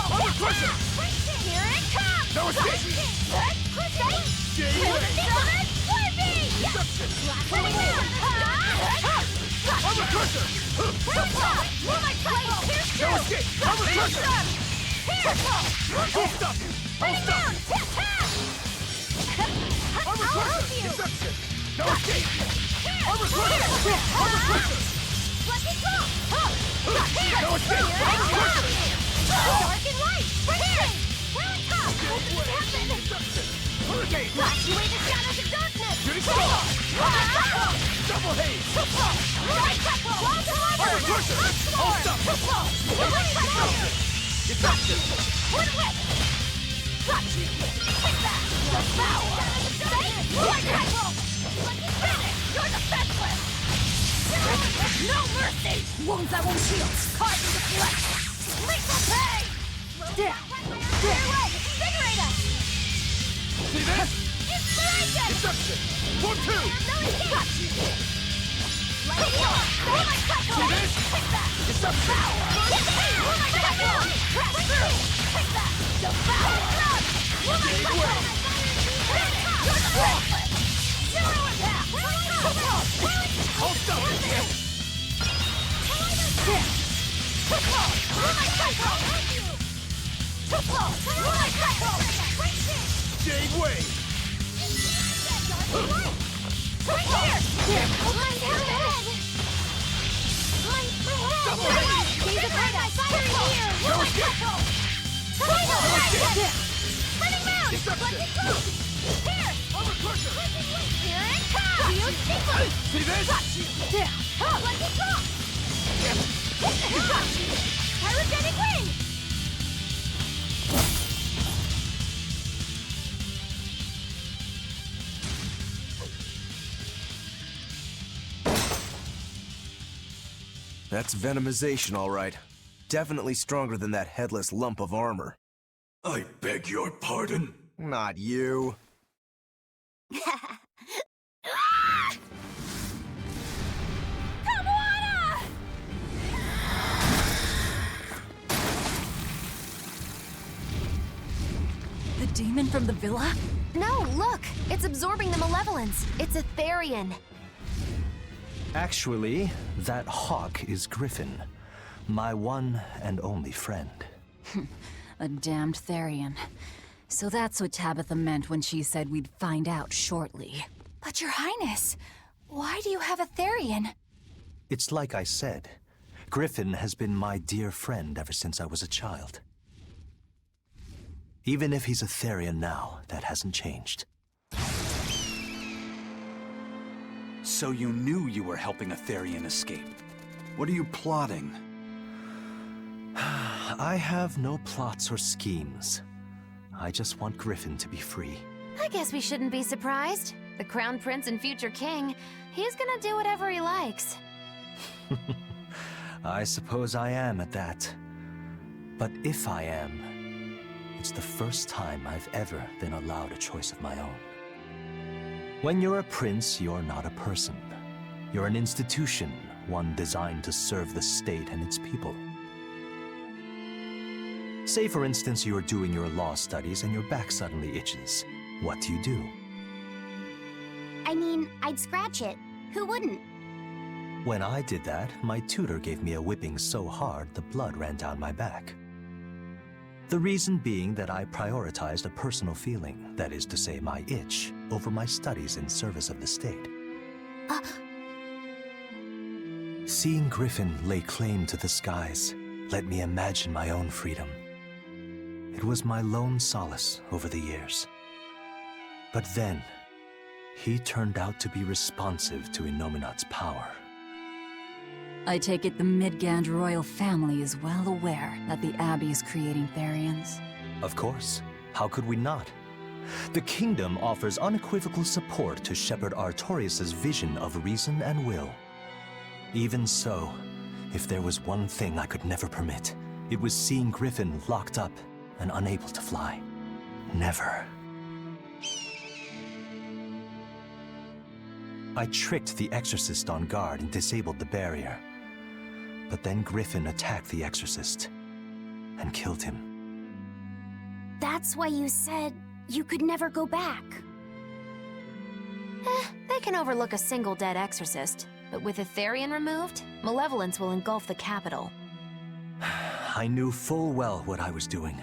Hold Crusher! Here it comes! No escape! Armor Crusher! No escape! Armor Crusher! Hold up! Hold up! Armor Crusher! Deception! No escape! Armor Crusher! Armor Crusher! No escape! Armor Crusher! Dark and light! Here! Here it comes! Deception! Hurricane! Blast away the shadows of darkness! Shooting star! Double haze! Armor Crusher! Crusher! Hold up! Deception! Twin whip! Got you! Take that! Devour! Like tackle! Finish! You're defenseless! No mercy! Wounds that won't heal! Carved into flesh! Lethal pay! Down! Farewell! Invigorate us! See this? Inspiration! Deception! 1, 2! Got you! Like tackle! See this? Take that! Deception! Like tackle! Press through! Take that! Devour! Like tackle! Finish! You're defenseless! Zero impact! Hold up! Jade Wave! See this? Pyrogenic wing! That's venomization, all right. Definitely stronger than that headless lump of armor. I beg your pardon? Not you. The demon from the villa? No, look! It's absorbing the malevolence. It's a Therian. Actually, that hawk is Griffin, my one and only friend. A damned Therian. So that's what Tabitha meant when she said we'd find out shortly. But Your Highness, why do you have a Therian? It's like I said. Griffin has been my dear friend ever since I was a child. Even if he's a Therian now, that hasn't changed. So you knew you were helping a Therian escape. What are you plotting? I have no plots or schemes. I just want Griffin to be free. I guess we shouldn't be surprised. The Crown Prince and future king, he's gonna do whatever he likes. I suppose I am at that. But if I am, it's the first time I've ever been allowed a choice of my own. When you're a prince, you're not a person. You're an institution, one designed to serve the state and its people. Say, for instance, you're doing your law studies and your back suddenly itches. What do? I mean, I'd scratch it. Who wouldn't? When I did that, my tutor gave me a whipping so hard the blood ran down my back. The reason being that I prioritized a personal feeling, that is to say my itch, over my studies in service of the state. Seeing Griffin lay claim to the skies let me imagine my own freedom. It was my lone solace over the years. But then, he turned out to be responsive to Innominat's power. I take it the Midgand royal family is well aware that the Abbey is creating Therians. Of course. How could we not? The kingdom offers unequivocal support to Shepherd Artorius' vision of reason and will. Even so, if there was one thing I could never permit, it was seeing Griffin locked up and unable to fly. Never. I tricked the Exorcist on guard and disabled the barrier. But then Griffin attacked the Exorcist and killed him. That's why you said you could never go back. They can overlook a single dead exorcist, but with a Therian removed, malevolence will engulf the capital. I knew full well what I was doing.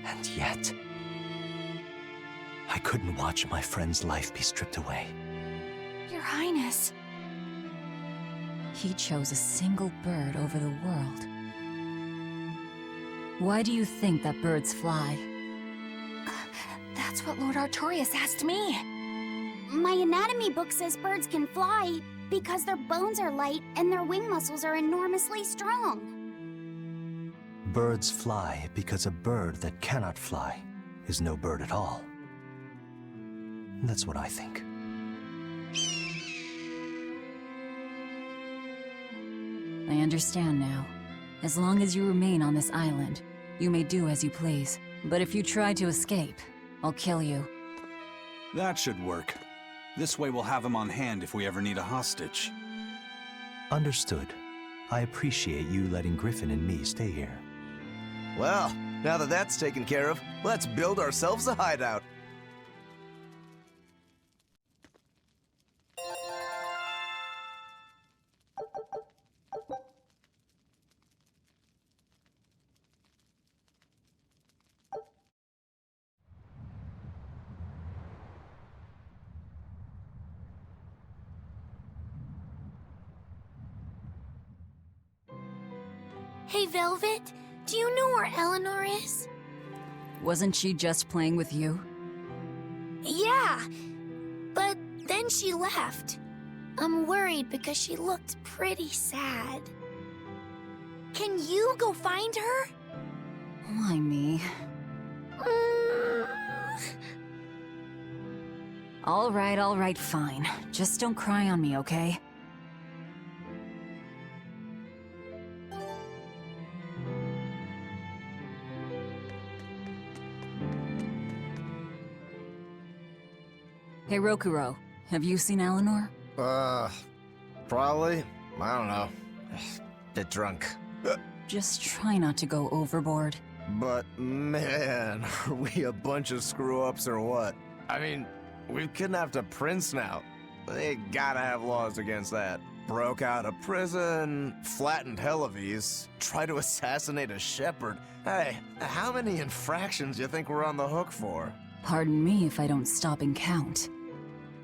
And yet, I couldn't watch my friend's life be stripped away. Your Highness. He chose a single bird over the world. Why do you think that birds fly? That's what Lord Artorius asked me. My anatomy book says birds can fly, Because their bones are light and their wing muscles are enormously strong. Birds fly because a bird that cannot fly is no bird at all. That's what I think. I understand now. As long as you remain on this island, you may do as you please. But if you try to escape, I'll kill you. That should work. This way we'll have him on hand if we ever need a hostage. Understood. I appreciate you letting Griffin and me stay here. Well, now that that's taken care of, let's build ourselves a hideout. Hey, Velvet, do you know where Eleanor is? Wasn't she just playing with you? Yeah, but then she left. I'm worried because she looked pretty sad. Can you go find her? Why me? All right, fine. Just don't cry on me, okay? Hey, Rokuro, have you seen Eleanor? Probably. I don't know. Bit drunk. Just try not to go overboard. But man, are we a bunch of screw-ups or what? I mean, we've kidnapped a prince now. They gotta have laws against that. Broke out of prison, flattened Helives, tried to assassinate a shepherd. Hey, how many infractions do you think we're on the hook for? Pardon me if I don't stop and count.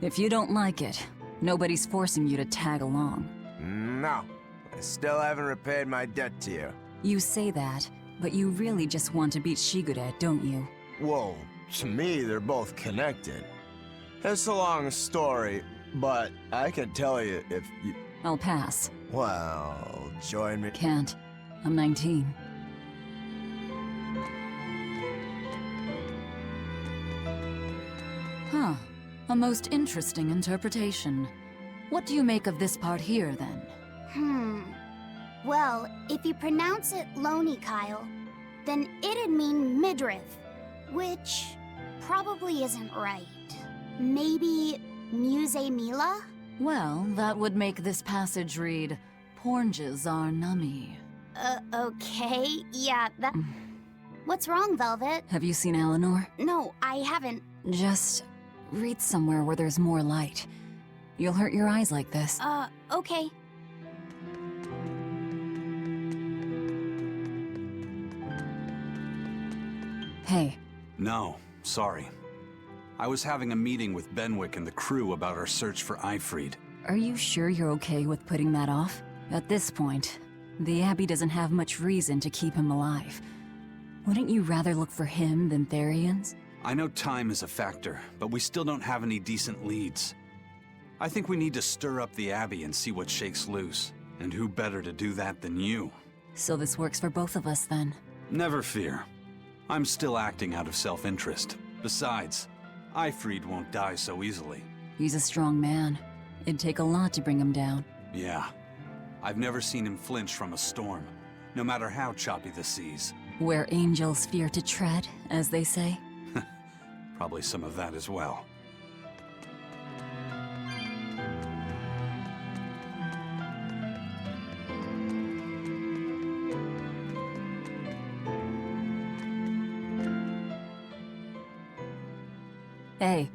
If you don't like it, nobody's forcing you to tag along. No, I still haven't repaid my debt to you. You say that, but you really just want to beat Shigude, don't you? Whoa, to me they're both connected. It's a long story, but I can tell you if you... I'll pass. Well, join me. Can't. I'm 19. Huh. A most interesting interpretation. What do you make of this part here, then? Well, if you pronounce it Loney, Kyle, then it'd mean midriff, which probably isn't right. Maybe Muse Mila? Well, that would make this passage read, Pornges are nummy. Okay, yeah, that... What's wrong, Velvet? Have you seen Eleanor? No, I haven't. Just read somewhere where there's more light. You'll hurt your eyes like this. Okay. Hey. No, sorry. I was having a meeting with Benwick and the crew about our search for Ifrid. Are you sure you're okay with putting that off? At this point, the Abbey doesn't have much reason to keep him alive. Wouldn't you rather look for him than Therians? I know time is a factor, but we still don't have any decent leads. I think we need to stir up the Abbey and see what shakes loose. And who better to do that than you? So this works for both of us, then? Never fear. I'm still acting out of self-interest. Besides, Ifrid won't die so easily. He's a strong man. It'd take a lot to bring him down. Yeah. I've never seen him flinch from a storm, no matter how choppy the seas. Where angels fear to tread, as they say. Probably some of that as well. Hey,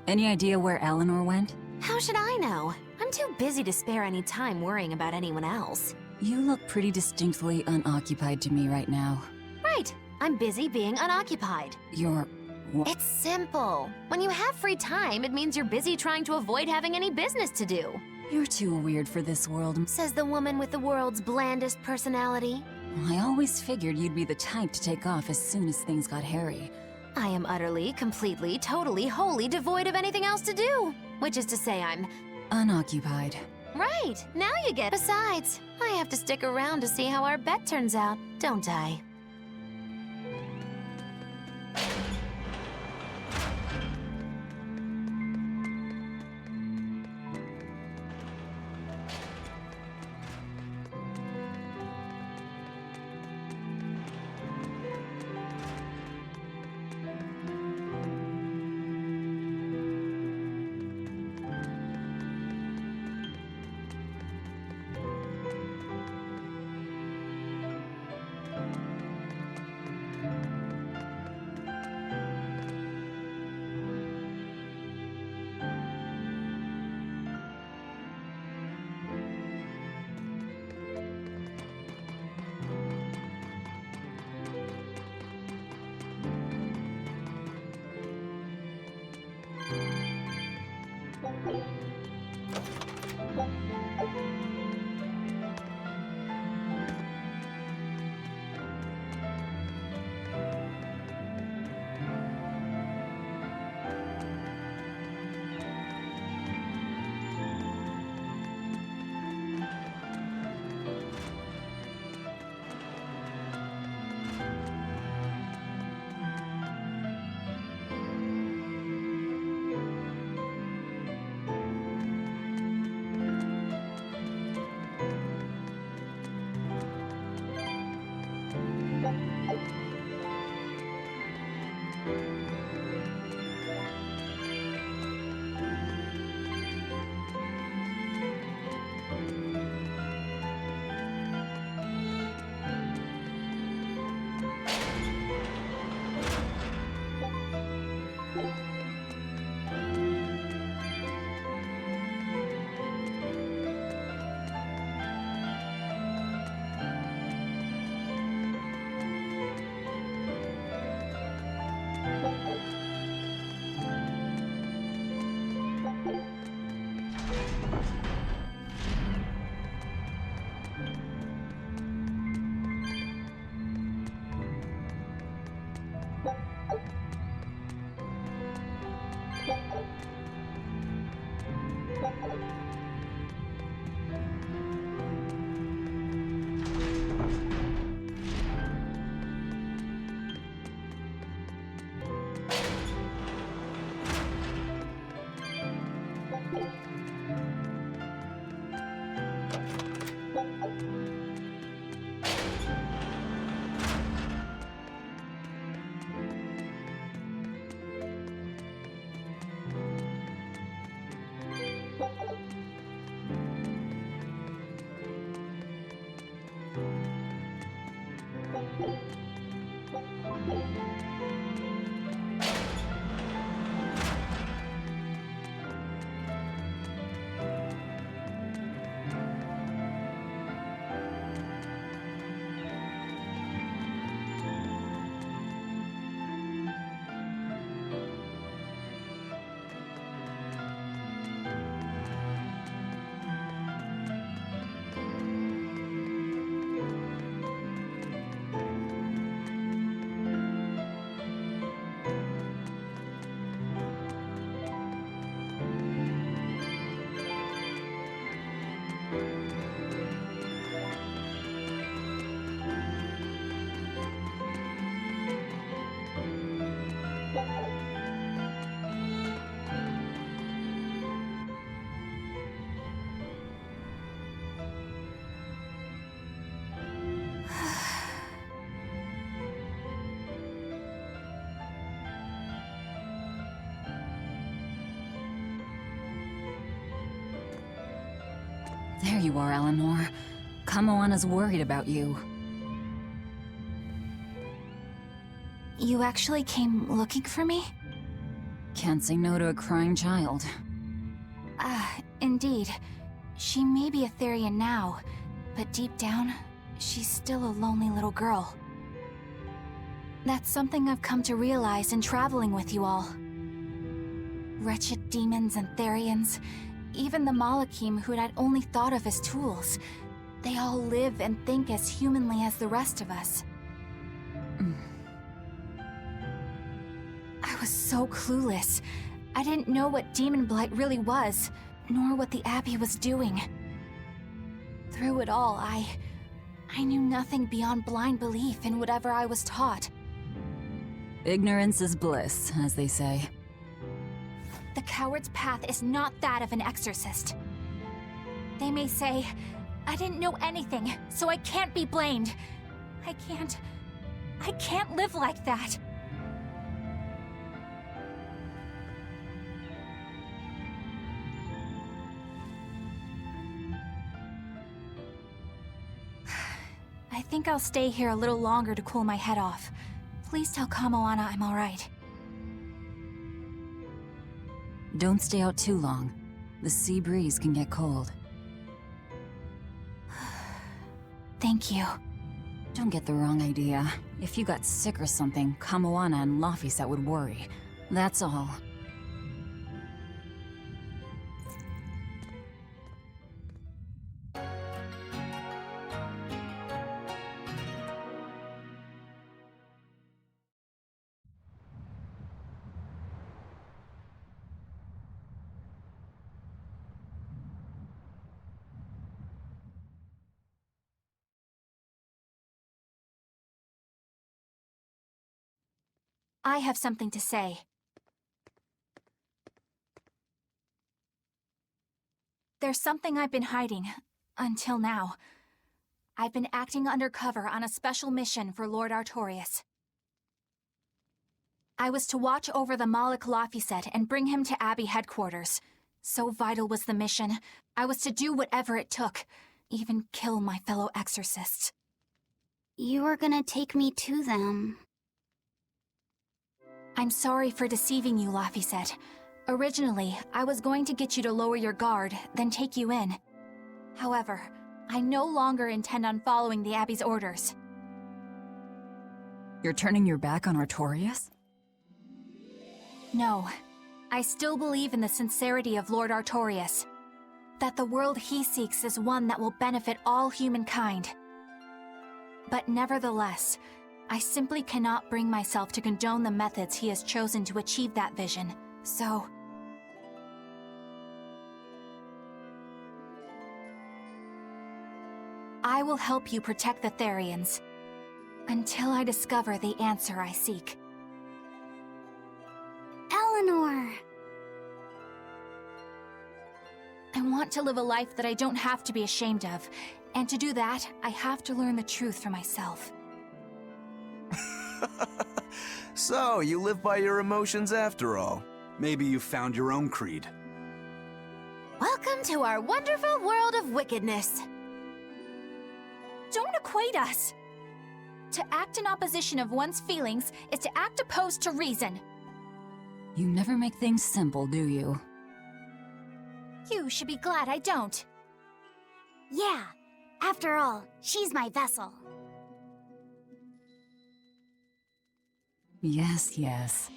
any idea where Eleanor went? How should I know? I'm too busy to spare any time worrying about anyone else. You look pretty distinctly unoccupied to me right now. Right. I'm busy being unoccupied. You're... what? It's simple. When you have free time, it means you're busy trying to avoid having any business to do. You're too weird for this world, says the woman with the world's blandest personality. I always figured you'd be the type to take off as soon as things got hairy. I am utterly, completely, totally, wholly devoid of anything else to do. Which is to say I'm... unoccupied. Right, now you get. Besides, I have to stick around to see how our bet turns out, don't I? There you are, Eleanor. Kamoana's worried about you. You actually came looking for me? Can't say no to a crying child. Indeed. She may be a Therian now, but deep down, she's still a lonely little girl. That's something I've come to realize in traveling with you all. Wretched demons and Therians, even the Malakim who I'd only thought of as tools, they all live and think as humanly as the rest of us. I was so clueless. I didn't know what Demon Blight really was, nor what the Abbey was doing. Through it all, I knew nothing beyond blind belief in whatever I was taught. Ignorance is bliss, as they say. The coward's path is not that of an exorcist. They may say, I didn't know anything, so I can't be blamed. I can't live like that. I think I'll stay here a little longer to cool my head off. Please tell Kamoana I'm alright. Don't stay out too long. The sea breeze can get cold. Thank you. Don't get the wrong idea. If you got sick or something, Kamoana and Laphicet would worry. That's all. I have something to say. There's something I've been hiding, until now. I've been acting undercover on a special mission for Lord Artorias. I was to watch over the Malik Laphicet and bring him to Abbey headquarters. So vital was the mission, I was to do whatever it took, even kill my fellow exorcists. You were gonna take me to them. I'm sorry for deceiving you, Laphicet. Originally, I was going to get you to lower your guard, then take you in. However, I no longer intend on following the Abbey's orders. You're turning your back on Artorias? No. I still believe in the sincerity of Lord Artorias. That the world he seeks is one that will benefit all humankind. But nevertheless, I simply cannot bring myself to condone the methods he has chosen to achieve that vision, so... I will help you protect the Therians, until I discover the answer I seek. Eleanor! I want to live a life that I don't have to be ashamed of, and to do that, I have to learn the truth for myself. So, you live by your emotions after all. Maybe you found your own creed. Welcome to our wonderful world of wickedness. Don't equate us! To act in opposition of one's feelings is to act opposed to reason. You never make things simple, do you? You should be glad I don't. Yeah, after all, she's my vessel. Yes, yes.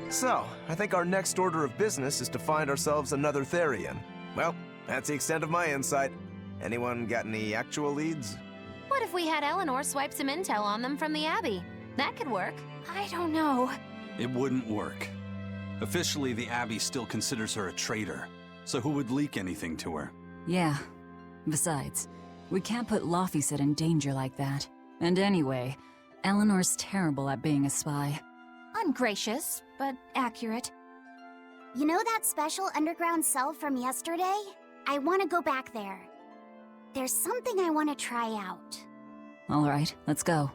So, I think our next order of business is to find ourselves another Therian. Well, that's the extent of my insight. Anyone got any actual leads? What if we had Eleanor swipe some intel on them from the Abbey? That could work. I don't know. It wouldn't work. Officially, the Abbey still considers her a traitor, so who would leak anything to her? Yeah. Besides, we can't put Laphicet in danger like that. And anyway, Eleanor's terrible at being a spy. Ungracious, but accurate. You know that special underground cell from yesterday? I want to go back there. There's something I want to try out. All right, let's go.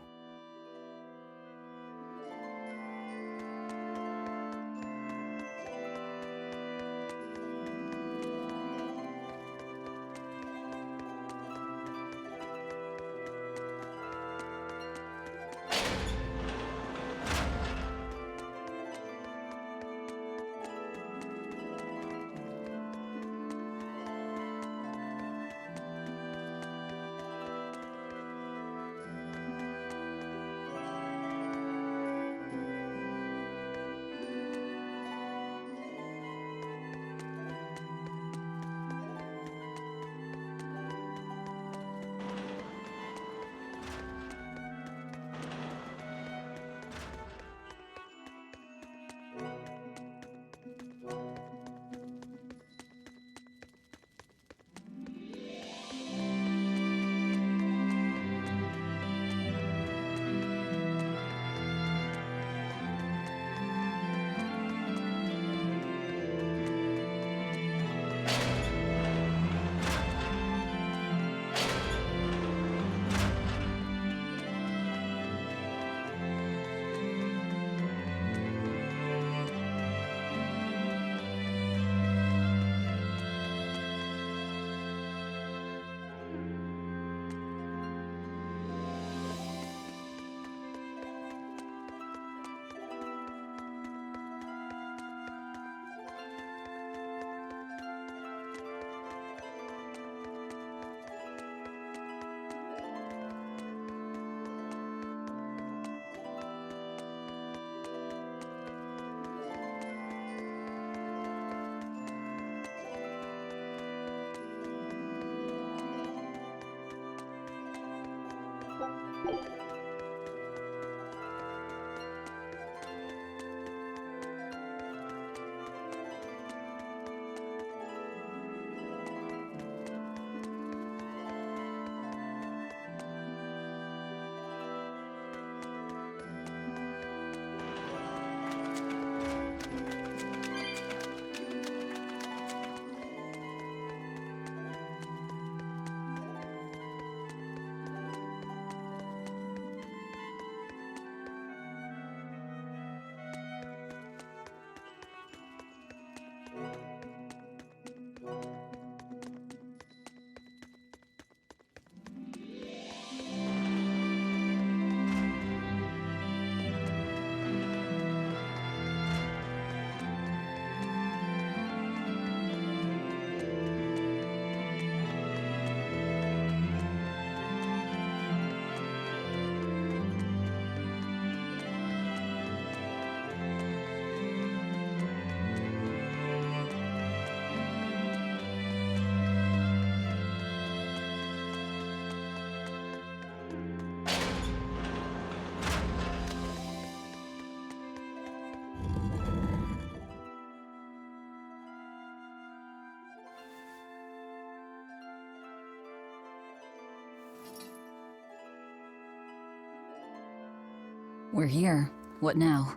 We're here. What now?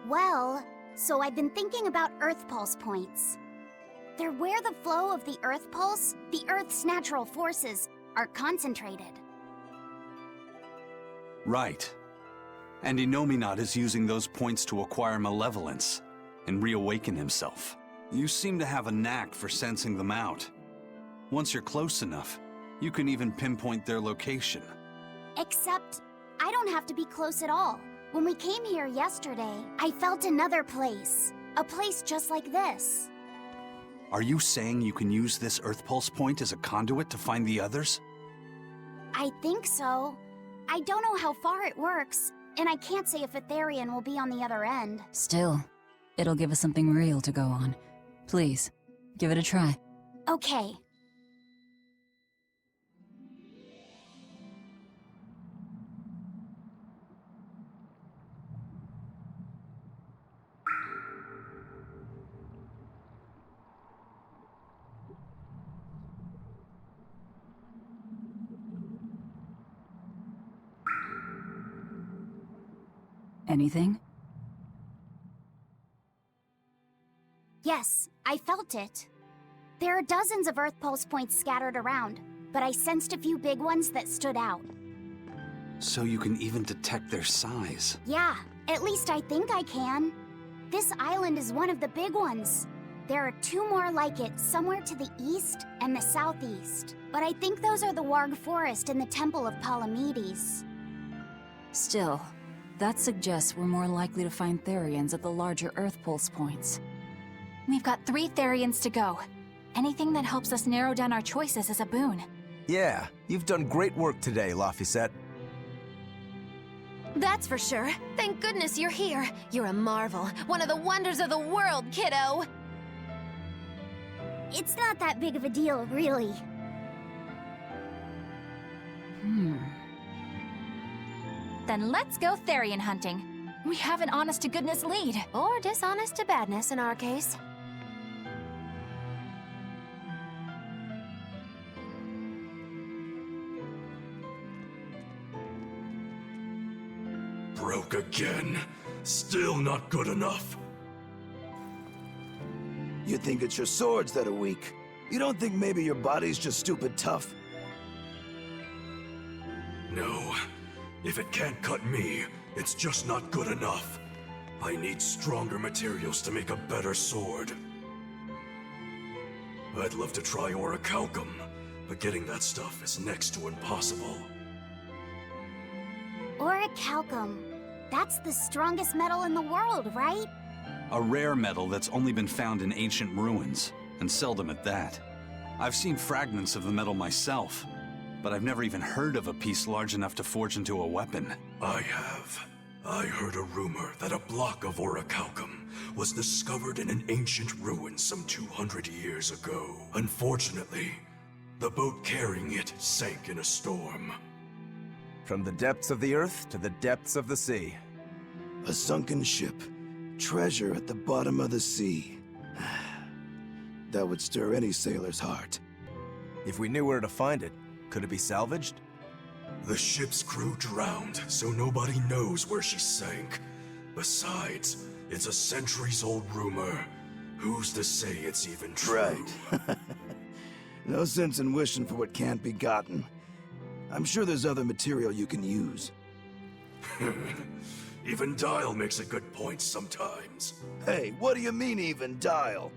Well, so I've been thinking about Earth Pulse points. They're where the flow of the Earth Pulse, the Earth's natural forces, are concentrated. Right. And Innominat is using those points to acquire malevolence and reawaken himself. You seem to have a knack for sensing them out. Once you're close enough, you can even pinpoint their location. Except, I don't have to be close at all. When we came here yesterday, I felt another place. A place just like this. Are you saying you can use this Earth Pulse point as a conduit to find the others? I think so. I don't know how far it works, and I can't say if Etherian will be on the other end. Still, it'll give us something real to go on. Please, give it a try. Okay. Anything? Yes, I felt it. There are dozens of Earth Pulse points scattered around, but I sensed a few big ones that stood out. So you can even detect their size. Yeah, at least I think I can. This island is one of the big ones. There are two more like it somewhere to the east and the southeast. But I think those are the Warg Forest and the Temple of Palamedes. Still, that suggests we're more likely to find Therians at the larger Earth Pulse points. We've got 3 Therians to go. Anything that helps us narrow down our choices is a boon. Yeah, you've done great work today, Laphicet. That's for sure. Thank goodness you're here. You're a marvel. One of the wonders of the world, kiddo. It's not that big of a deal, really. Then let's go Therian hunting. We have an honest-to-goodness lead. Or dishonest to badness in our case. Broke again. Still not good enough. You think it's your swords that are weak. You don't think maybe your body's just stupid tough? No. If it can't cut me, it's just not good enough. I need stronger materials to make a better sword. I'd love to try orichalcum, but getting that stuff is next to impossible. Orichalcum. That's the strongest metal in the world, right? A rare metal that's only been found in ancient ruins, and seldom at that. I've seen fragments of the metal myself, but I've never even heard of a piece large enough to forge into a weapon. I have. I heard a rumor that a block of orichalcum was discovered in an ancient ruin some 200 years ago. Unfortunately, the boat carrying it sank in a storm. From the depths of the earth to the depths of the sea. A sunken ship. Treasure at the bottom of the sea. That would stir any sailor's heart. If we knew where to find it, could it be salvaged? The ship's crew drowned, so nobody knows where she sank. Besides, it's a centuries-old rumor. Who's to say it's even true? Right. No sense in wishing for what can't be gotten. I'm sure there's other material you can use. Even Dial makes a good point sometimes. Hey, what do you mean, even Dial?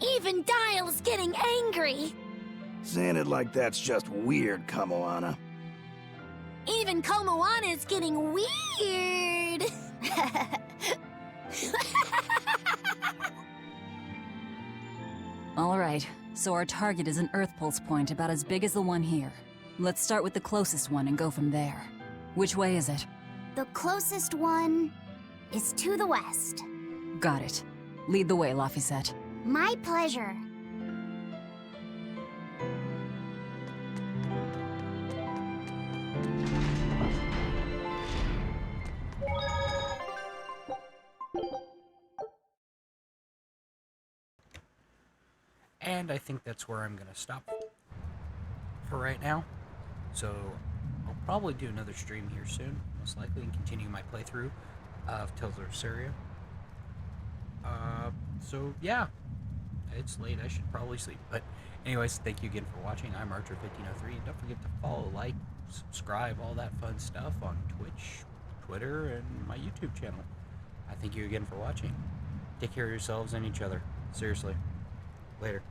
Even Dial's getting angry! Saying it like that's just weird, Kamoana. Even Komoana's getting weird! Alright, so our target is an Earth Pulse point about as big as the one here. Let's start with the closest one and go from there. Which way is it? The closest one is to the west. Got it. Lead the way, Laphicet. My pleasure. And I think that's where I'm going to stop for right now. So, hope probably do another stream here soon, most likely, and continue my playthrough of Tales of Berseria. So yeah, it's late. I should probably sleep. But anyways, thank you again for watching. I'm Archer1503, and don't forget to follow, like, subscribe, all that fun stuff on Twitch, Twitter, and my YouTube channel. I thank you again for watching. Take care of yourselves and each other. Seriously. Later.